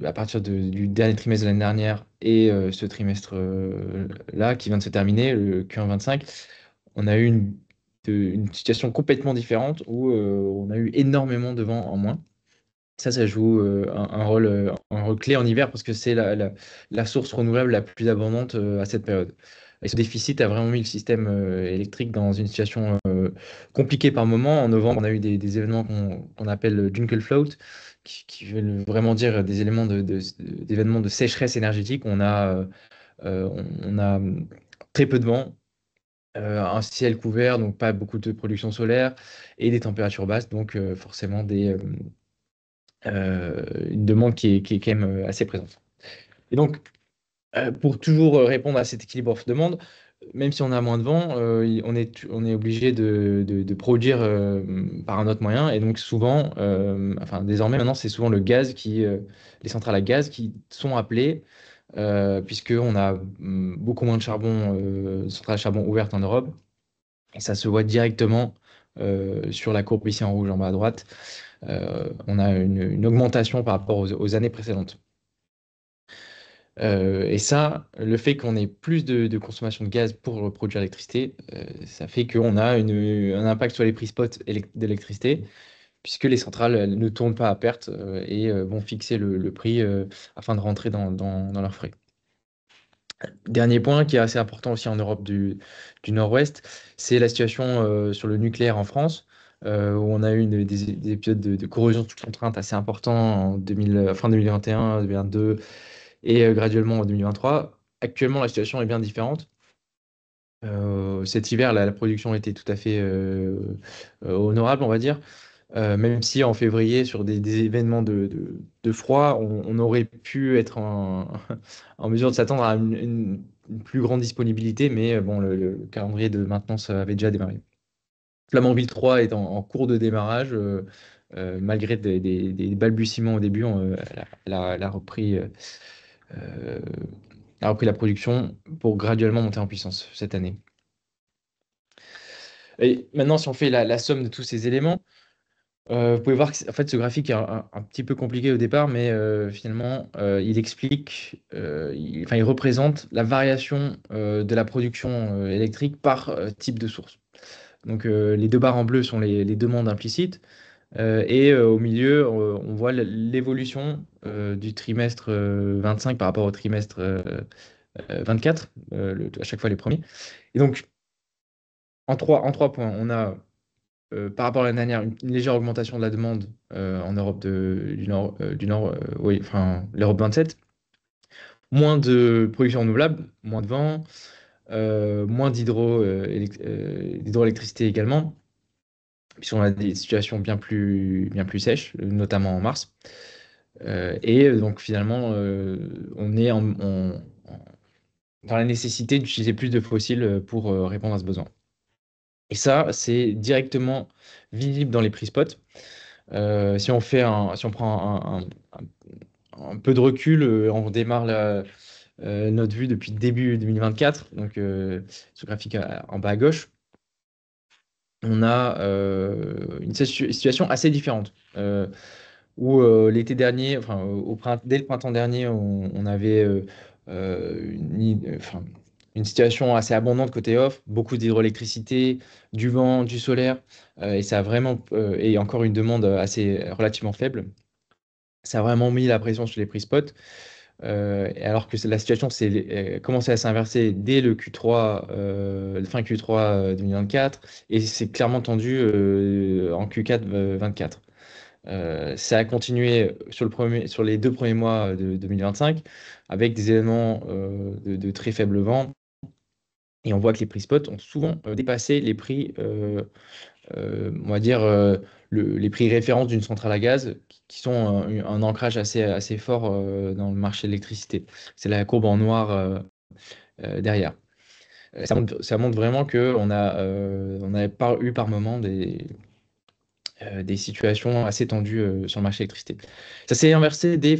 à partir du dernier trimestre de l'année dernière et ce trimestre-là qui vient de se terminer, le Q1 25, on a eu une situation complètement différente où on a eu énormément de vent en moins. Ça joue un rôle clé en hiver parce que c'est la source renouvelable la plus abondante à cette période. Et ce déficit a vraiment mis le système électrique dans une situation compliquée par moment. En novembre, on a eu des événements qu'on appelle Jungle Float, qui veulent vraiment dire des d'événements de sécheresse énergétique. On a très peu de vent, un ciel couvert, donc pas beaucoup de production solaire, et des températures basses, donc forcément une demande qui est quand même assez présente. Et donc, pour toujours répondre à cet équilibre offre-demande, même si on a moins de vent, on est obligé de produire par un autre moyen. Et donc souvent, enfin désormais maintenant, c'est souvent les centrales à gaz qui sont appelées, puisqu'on a beaucoup moins de centrales à charbon ouvertes en Europe. Et ça se voit directement sur la courbe ici en rouge en bas à droite. On a une augmentation par rapport aux années précédentes. Et ça, le fait qu'on ait plus de consommation de gaz pour produire l'électricité, ça fait qu'on a un impact sur les prix spot d'électricité, puisque les centrales elles ne tournent pas à perte et vont fixer le prix afin de rentrer dans leurs frais. Dernier point qui est assez important aussi en Europe du Nord-Ouest, c'est la situation sur le nucléaire en France, où on a eu des épisodes de corrosion sous contrainte assez importants fin 2021, 2022 et graduellement en 2023. Actuellement, la situation est bien différente. Cet hiver, la production était tout à fait honorable, on va dire. Même si en février, sur des événements de froid, on aurait pu être en mesure de s'attendre à une plus grande disponibilité, mais bon, le calendrier de maintenance avait déjà démarré. Flamanville 3 est en cours de démarrage, malgré des balbutiements au début, elle a repris, la production pour graduellement monter en puissance cette année. Et maintenant, si on fait la somme de tous ces éléments, vous pouvez voir que en fait, ce graphique est un petit peu compliqué au départ, mais finalement, il explique, il représente la variation de la production électrique par type de source. Donc, les deux barres en bleu sont les demandes implicites, et au milieu, on voit l'évolution du trimestre 25 par rapport au trimestre 24, à chaque fois les premiers. Et donc, en trois points, on a par rapport à l'année dernière, une légère augmentation de la demande en Europe du Nord, oui, enfin l'Europe 27. Moins de production renouvelable, moins de vent, moins d'hydroélectricité également, puisqu'on a des situations bien plus sèches, notamment en mars. Et donc finalement, on est dans la nécessité d'utiliser plus de fossiles pour répondre à ce besoin. Et ça, c'est directement visible dans les prix spot. Si on prend un peu de recul, on démarre notre vue depuis début 2024, donc ce graphique en bas à gauche, on a une situation assez différente. Où l'été dernier, enfin, dès le printemps dernier, on avait une situation assez abondante côté offre, beaucoup d'hydroélectricité, du vent, du solaire, et ça a vraiment, et encore une demande assez relativement faible. Ça a vraiment mis la pression sur les prix spot, et alors que la situation s'est commencé à s'inverser dès le Q3, fin Q3 2024, et c'est clairement tendu en Q4 24. Ça a continué sur les 2 premiers mois de 2025 avec des éléments de très faible vent. Et on voit que les prix spot ont souvent dépassé les prix, on va dire, les prix références d'une centrale à gaz qui sont un ancrage assez fort dans le marché de l'électricité. C'est la courbe en noir derrière. Ça montre vraiment on a eu par moment des situations assez tendues sur le marché de l'électricité. Ça s'est inversé dès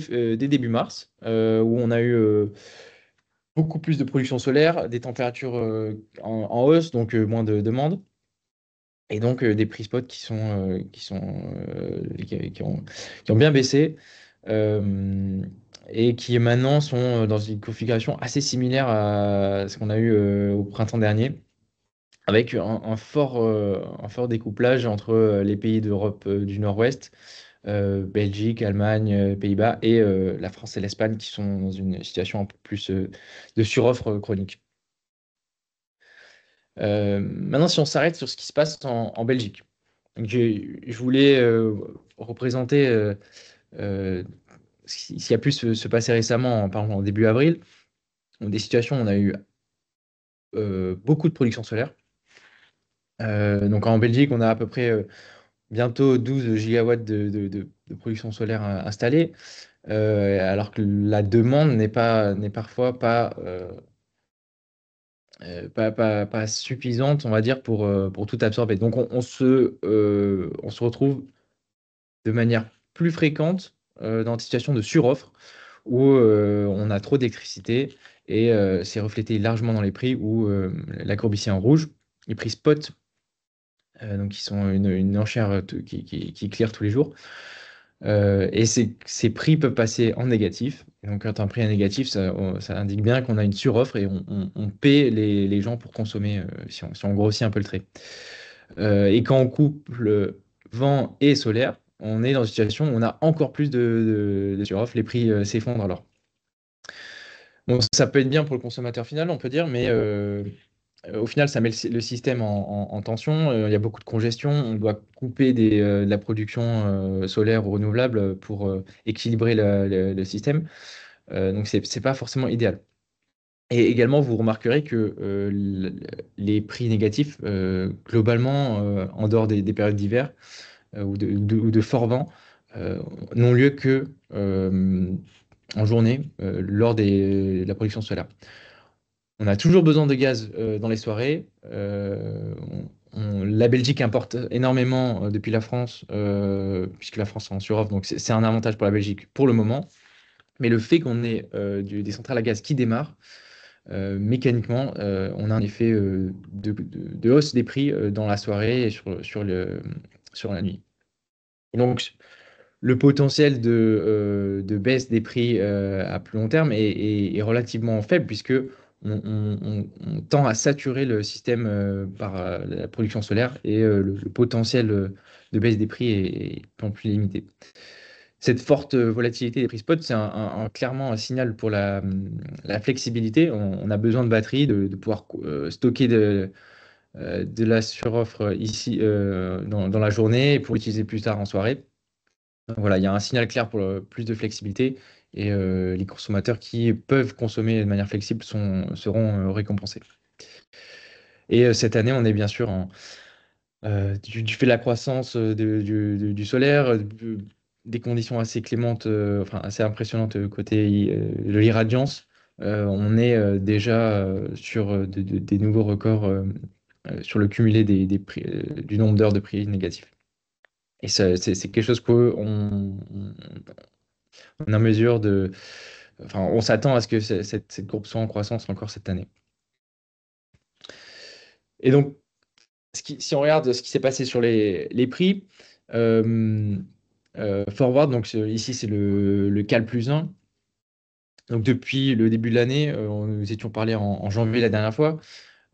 début mars, où on a eu beaucoup plus de production solaire, des températures en hausse, donc moins de demande, et donc des prix spot qui ont bien baissé, euh, et qui maintenant sont dans une configuration assez similaire à ce qu'on a eu au printemps dernier, avec un fort découplage entre les pays d'Europe du Nord-Ouest, Belgique, Allemagne, Pays-Bas et la France et l'Espagne qui sont dans une situation un peu plus de suroffre chronique. Maintenant, si on s'arrête sur ce qui se passe en Belgique, donc, je voulais représenter ce qui a pu se passer récemment, par exemple en début avril, des situations où on a eu beaucoup de production solaire. Donc en Belgique, on a à peu près bientôt 12 gigawatts de production solaire installée, alors que la demande n'est parfois pas suffisante, on va dire, pour tout absorber. Donc on se retrouve de manière plus fréquente dans des situations de suroffre où on a trop d'électricité et c'est reflété largement dans les prix où la courbe ici en rouge, les prix spot, donc qui sont une enchère qui clear tous les jours. Et ces prix peuvent passer en négatif. Et donc, quand un prix est négatif, ça indique bien qu'on a une suroffre et on paie les gens pour consommer si on grossit un peu le trait. Et quand on couple vent et solaire, on est dans une situation où on a encore plus de suroffre. Les prix s'effondrent alors. Bon, ça peut être bien pour le consommateur final, on peut dire, mais au final, ça met le système en tension. Il y a beaucoup de congestion. On doit couper de la production solaire ou renouvelable pour équilibrer le système. Donc, c'est pas forcément idéal. Et également, vous remarquerez que les prix négatifs, globalement, en dehors des périodes d'hiver ou de fort vent, n'ont lieu que en journée lors de la production solaire. On a toujours besoin de gaz dans les soirées. La Belgique importe énormément depuis la France, puisque la France est en suroffre, donc c'est un avantage pour la Belgique pour le moment. Mais le fait qu'on ait des centrales à gaz qui démarrent, mécaniquement, on a un effet de hausse des prix dans la soirée et sur la nuit. Et donc, le potentiel de baisse des prix à plus long terme est relativement faible puisque on tend à saturer le système par la production solaire et le potentiel de baisse des prix est un peu plus limité. Cette forte volatilité des prix spot, c'est clairement un signal pour la flexibilité. On a besoin de batteries, de pouvoir stocker de la suroffre ici dans la journée pour l'utiliser plus tard en soirée. Voilà, il y a un signal clair pour plus de flexibilité et les consommateurs qui peuvent consommer de manière flexible seront récompensés. Et cette année, on est bien sûr du fait de la croissance du solaire, des conditions assez clémentes, enfin assez impressionnantes côté de l'irradiance. On est déjà sur des nouveaux records sur le cumulé des prix, du nombre d'heures de prix négatifs. Et c'est quelque chose qu'on on est en mesure de... Enfin, on s'attend à ce que cette courbe soit en croissance encore cette année. Et donc, si on regarde ce qui s'est passé sur les prix, forward, donc ici c'est le CAL plus 1. Donc depuis le début de l'année, nous étions parlé en janvier la dernière fois,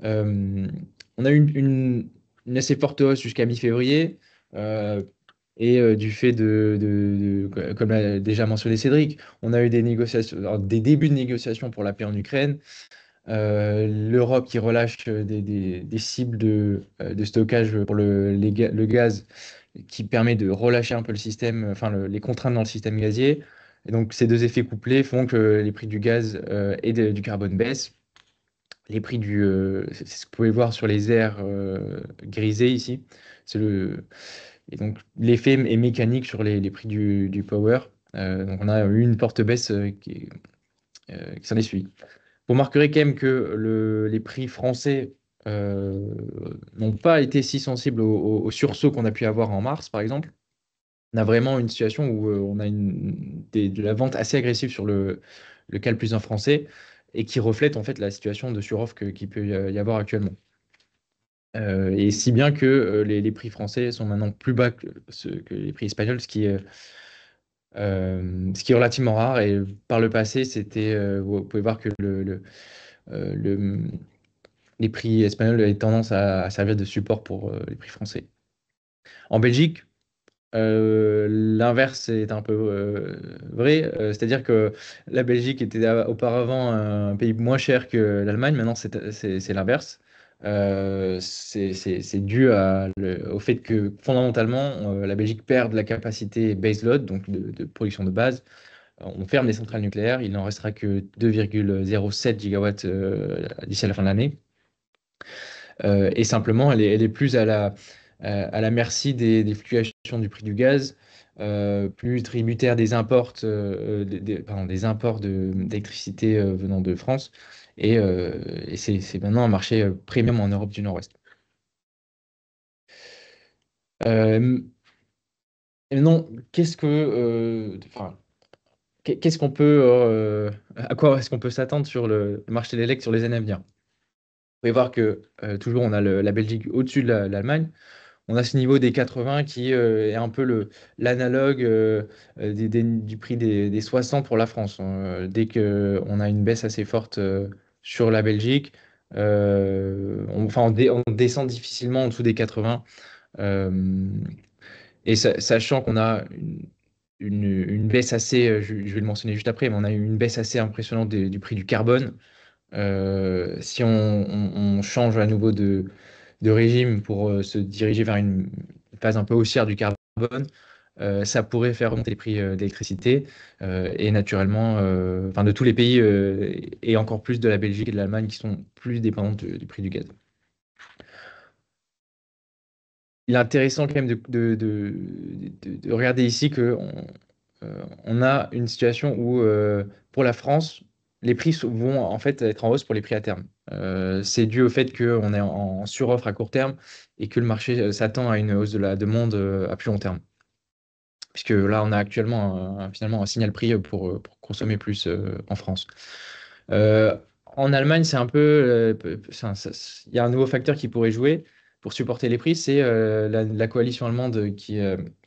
on a eu une assez forte hausse jusqu'à mi-février. Et du fait comme l'a déjà mentionné Cédric, on a eu des négociations, alors, des débuts de négociations pour la paix en Ukraine. L'Europe qui relâche des cibles de stockage pour le gaz, qui permet de relâcher un peu le système, enfin les contraintes dans le système gazier. Et donc ces deux effets couplés font que les prix du gaz et du carbone baissent. Les prix c'est ce que vous pouvez voir sur les aires grisées ici. Et donc l'effet est mécanique sur les prix du power. Donc on a eu une forte baisse qui s'en est suivie. Vous remarquerez quand même que les prix français n'ont pas été si sensibles au sursaut qu'on a pu avoir en mars, par exemple. On a vraiment une situation où on a de la vente assez agressive sur le CAL plus 1 français et qui reflète en fait la situation de suroffre qu'il peut y avoir actuellement. Et si bien que les prix français sont maintenant plus bas que les prix espagnols, ce qui est relativement rare. Et par le passé, vous pouvez voir que euh, le- les prix espagnols avaient tendance à servir de support pour les prix français. En Belgique, l'inverse est un peu vrai, c'est-à-dire que la Belgique était auparavant un pays moins cher que l'Allemagne, maintenant c'est l'inverse. C'est dû au fait que fondamentalement, la Belgique perd de la capacité baseload, donc de production de base. On ferme les centrales nucléaires, il n'en restera que 2,07 gigawatts d'ici à la fin de l'année. Et simplement, elle est plus à la merci des fluctuations du prix du gaz, plus tributaire des imports, pardon, des imports d'électricité venant de France. Et c'est maintenant un marché premium en Europe du Nord-Ouest. Euh, et non, enfin, qu'est-ce qu'on peut, à quoi est-ce qu'on peut s'attendre sur le marché de l'élect sur les années à venir? Vous pouvez voir que toujours on a la Belgique au-dessus de l'Allemagne. On a ce niveau des 80 qui est un peu l'analogue du prix des 60 pour la France. Dès qu'on a une baisse assez forte sur la Belgique, on descend difficilement en dessous des 80. euh, et sachant qu'on a une baisse assez, je vais le mentionner juste après, mais on a une baisse assez impressionnante du prix du carbone. Si on change à nouveau de régime pour se diriger vers une phase un peu haussière du carbone, ça pourrait faire remonter les prix d'électricité et naturellement, enfin de tous les pays et encore plus de la Belgique et de l'Allemagne qui sont plus dépendants du prix du gaz. Il est intéressant quand même de regarder ici que on a une situation où pour la France, les prix vont en fait être en hausse pour les prix à terme. C'est dû au fait qu'on est en suroffre à court terme et que le marché s'attend à une hausse de la demande à plus long terme. Puisque là, on a actuellement finalement un signal prix pour consommer plus en France. Euh, En Allemagne, c'est un peu, il y a un nouveau facteur qui pourrait jouer pour supporter les prix, c'est la coalition allemande qui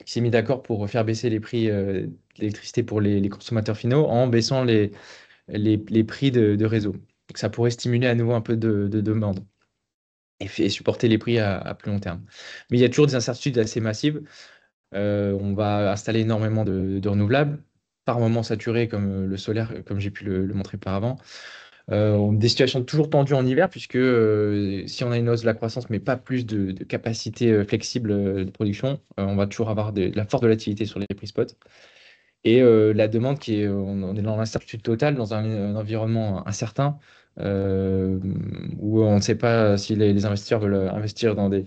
s'est mis d'accord pour faire baisser les prix de l'électricité pour les consommateurs finaux en baissant les prix de réseau. Donc ça pourrait stimuler à nouveau un peu de demande et supporter les prix à plus long terme. Mais il y a toujours des incertitudes assez massives. On va installer énormément de renouvelables, par moments saturés comme le solaire, comme j'ai pu le montrer par avant. Des situations toujours tendues en hiver, puisque si on a une hausse de la croissance, mais pas plus de capacité flexible de production, on va toujours avoir de la forte volatilité sur les prix spot. Et la demande on est dans l'incertitude totale, dans un environnement incertain, euh, où on ne sait pas si les investisseurs veulent investir dans des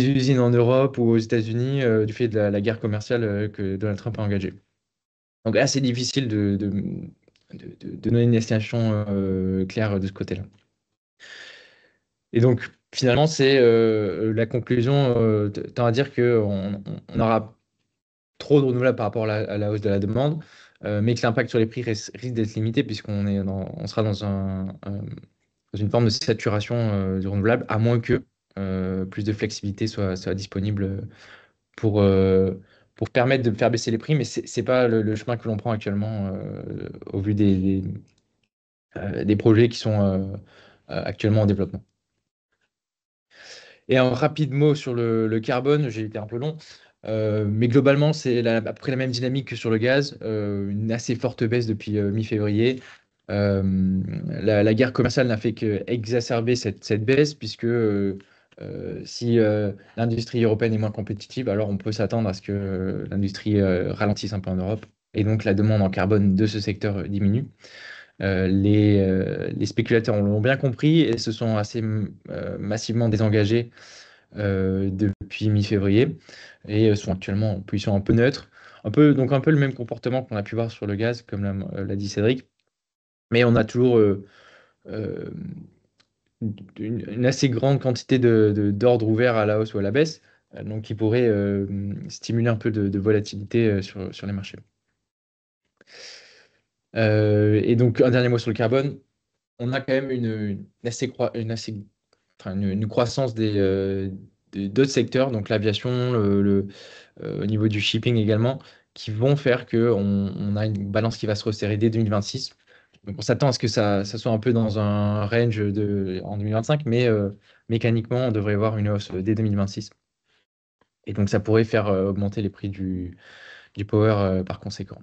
usines en Europe ou aux États-Unis du fait de la guerre commerciale que Donald Trump a engagée. Donc assez difficile de donner une estimation claire de ce côté-là. Et donc, finalement, c'est la conclusion tend à dire qu'on aura trop de renouvelables par rapport à la hausse de la demande, mais que l'impact sur les prix risque d'être limité puisqu'on on sera dans une forme de saturation du renouvelable, à moins que plus de flexibilité soit disponible pour, euh, pour permettre de faire baisser les prix, mais c'est pas le chemin que l'on prend actuellement au vu des projets qui sont actuellement en développement. Et un rapide mot sur le carbone, j'ai été un peu long, mais globalement, c'est à peu près la même dynamique que sur le gaz, une assez forte baisse depuis mi-février. La guerre commerciale n'a fait qu'exacerber cette baisse, puisque si l'industrie européenne est moins compétitive, alors on peut s'attendre à ce que l'industrie ralentisse un peu en Europe, et donc la demande en carbone de ce secteur diminue. Les spéculateurs l'ont bien compris et se sont assez massivement désengagés depuis mi-février et sont actuellement en position un peu neutre. Donc un peu le même comportement qu'on a pu voir sur le gaz, comme l'a dit Cédric. Mais on a toujours euh, une assez grande quantité d'ordres ouverts à la hausse ou à la baisse, donc qui pourrait stimuler un peu de volatilité sur les marchés. Et donc un dernier mot sur le carbone. On a quand même une croissance d'autres secteurs, donc l'aviation, au niveau du shipping également, qui vont faire qu'on a une balance qui va se resserrer dès 2026. Donc on s'attend à ce que ça soit un peu dans un range en 2025, mais mécaniquement, on devrait voir une hausse dès 2026. Et donc ça pourrait faire augmenter les prix du power par conséquent.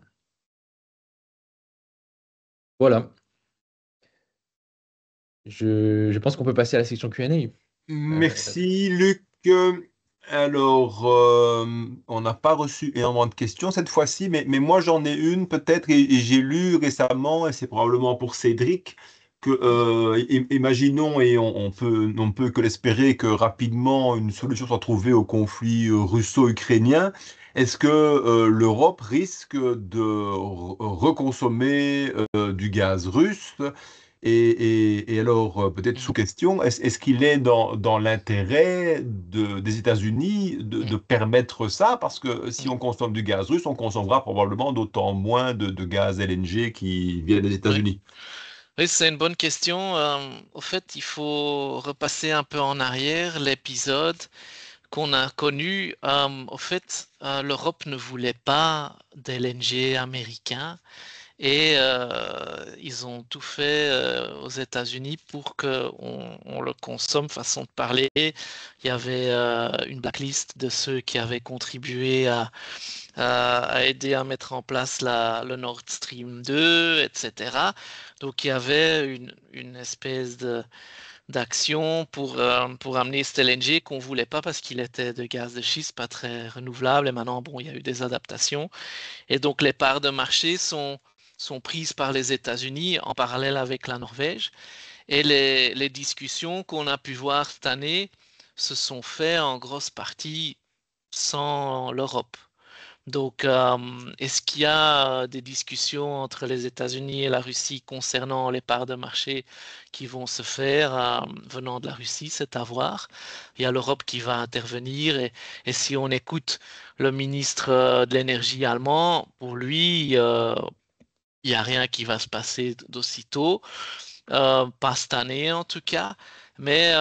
Voilà, je pense qu'on peut passer à la section Q&A. Merci Luc. Alors, on n'a pas reçu énormément de questions cette fois-ci, mais moi j'en ai une peut-être et j'ai lu récemment, et c'est probablement pour Cédric, que imaginons et on peut que l'espérer que rapidement une solution soit trouvée au conflit russo-ukrainien. Est-ce que l'Europe risque de reconsommer du gaz russe? Et alors, peut-être sous question, est-ce qu'il est dans l'intérêt des États-Unis de permettre ça? Parce que si on consomme du gaz russe, on consommera probablement d'autant moins de gaz LNG qui vient des Oui, États-Unis. oui, c'est une bonne question. Au fait, il faut repasser un peu en arrière l'épisode qu'on a connu. Au fait, l'Europe ne voulait pas d'LNG américain. Et ils ont tout fait aux États-Unis pour qu'on le consomme, façon de parler. Il y avait une blacklist de ceux qui avaient contribué à aider à mettre en place le Nord Stream 2, etc. Donc il y avait une espèce d'action pour amener cet LNG qu'on ne voulait pas parce qu'il était de gaz de schiste, pas très renouvelable. Et maintenant, bon, il y a eu des adaptations. Et donc les parts de marché sont prises par les États-Unis en parallèle avec la Norvège. Et les discussions qu'on a pu voir cette année se sont faites en grosse partie sans l'Europe. Donc, est-ce qu'il y a des discussions entre les États-Unis et la Russie concernant les parts de marché qui vont se faire venant de la Russie? C'est à voir. Il y a l'Europe qui va intervenir et si on écoute le ministre de l'énergie allemand, pour lui, il n'y a rien qui va se passer d'aussitôt, pas cette année en tout cas, mais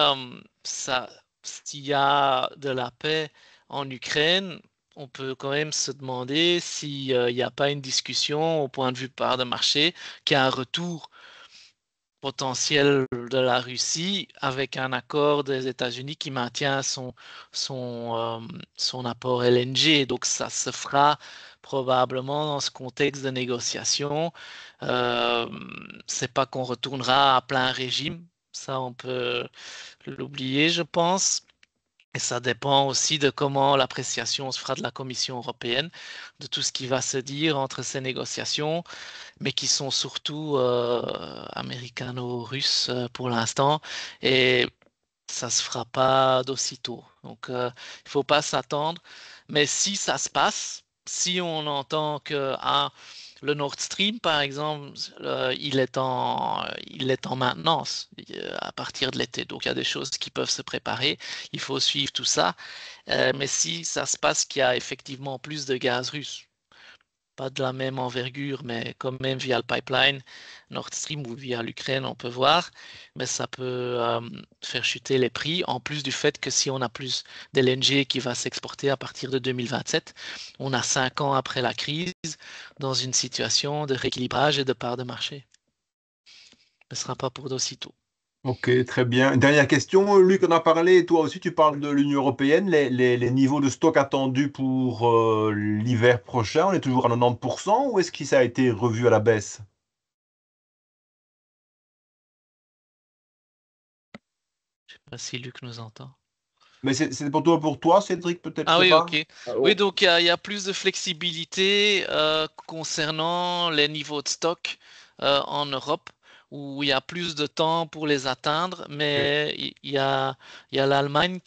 s'il y a de la paix en Ukraine, on peut quand même se demander s'il n'y a pas une discussion au point de vue part de marché, qu'il y a un retour potentiel de la Russie avec un accord des États-Unis qui maintient son apport LNG. Donc ça se fera probablement dans ce contexte de négociation. Euh, c'est pas qu'on retournera à plein régime, ça on peut l'oublier, je pense. Et ça dépend aussi de comment l'appréciation se fera de la Commission européenne, de tout ce qui va se dire entre ces négociations, mais qui sont surtout américano-russes pour l'instant. Et ça se fera pas d'aussitôt. Donc, il faut pas s'attendre. Mais si ça se passe, si on entend que Le Nord Stream, par exemple, il est en maintenance à partir de l'été. Donc, il y a des choses qui peuvent se préparer. Il faut suivre tout ça. Mais si ça se passe qu'il y a effectivement plus de gaz russe, pas de la même envergure, mais quand même via le pipeline Nord Stream ou via l'Ukraine, on peut voir, mais ça peut faire chuter les prix, en plus du fait que si on a plus d'LNG qui va s'exporter à partir de 2027, on a 5 ans après la crise dans une situation de rééquilibrage et de part de marché. Ce ne sera pas pour d'aussitôt. Ok, très bien. Dernière question, Luc en a parlé, toi aussi tu parles de l'Union européenne, les niveaux de stock attendus pour l'hiver prochain, on est toujours à 90% ou est-ce que ça a été revu à la baisse? Je ne sais pas si Luc nous entend. Mais c'est pour toi, Cédric, peut-être, je Ah sais oui, pas. ok. Ah, Oui, oh, donc il y a plus de flexibilité concernant les niveaux de stock en Europe, où il y a plus de temps pour les atteindre, Ok, mais il y a l'Allemagne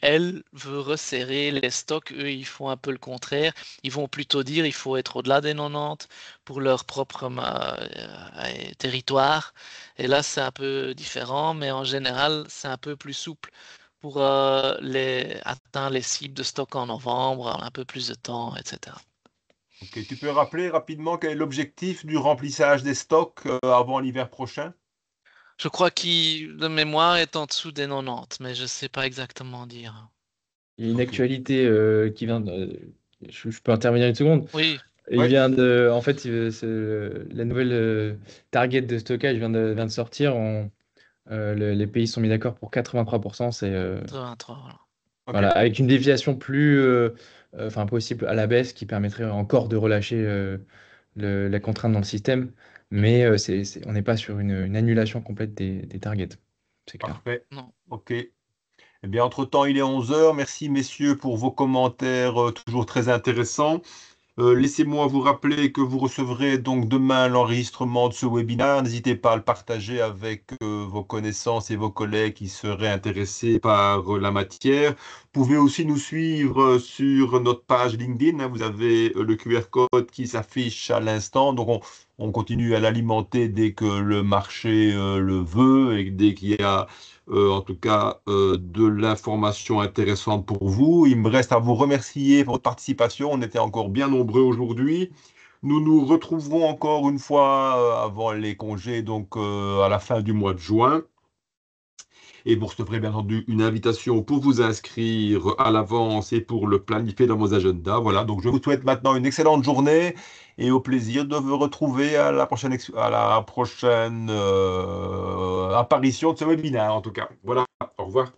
elle, veut resserrer les stocks. Eux, ils font un peu le contraire. Ils vont plutôt dire il faut être au-delà des 90 pour leur propre territoire. Et là, c'est un peu différent, mais en général, c'est un peu plus souple pour atteindre les cibles de stock en novembre, un peu plus de temps, etc. ok. Tu peux rappeler rapidement quel est l'objectif du remplissage des stocks avant l'hiver prochain? Je crois qu'il, de mémoire, est en dessous des 90, mais je ne sais pas exactement dire. il y a une Ok. actualité qui vient je peux intervenir une seconde. Oui, Il Ouais, vient de, en fait, la nouvelle target de stockage vient de sortir. Les pays sont mis d'accord pour 83%. C'est 83, voilà. voilà, ok. avec une déviation plus, enfin possible à la baisse qui permettrait encore de relâcher la contrainte dans le système. Mhm. Mais on n'est pas sur une annulation complète des targets. C'est clair. Parfait. Non. Ok. Eh bien, entre-temps, il est 11 heures. Merci, messieurs, pour vos commentaires toujours très intéressants. Laissez-moi vous rappeler que vous recevrez donc demain l'enregistrement de ce webinaire. N'hésitez pas à le partager avec vos connaissances et vos collègues qui seraient intéressés par la matière. Vous pouvez aussi nous suivre sur notre page LinkedIn, hein. Vous avez le QR code qui s'affiche à l'instant. Donc, on continue à l'alimenter dès que le marché le veut et dès qu'il y a en tout cas de l'information intéressante pour vous. Il me reste à vous remercier pour votre participation. On était encore bien nombreux aujourd'hui. Nous nous retrouverons encore une fois avant les congés, donc à la fin du mois de juin. Et vous recevrez bien entendu une invitation pour vous inscrire à l'avance et pour le planifier dans vos agendas. Voilà, donc je vous souhaite maintenant une excellente journée et au plaisir de vous retrouver à la prochaine apparition de ce webinaire en tout cas. Voilà, au revoir.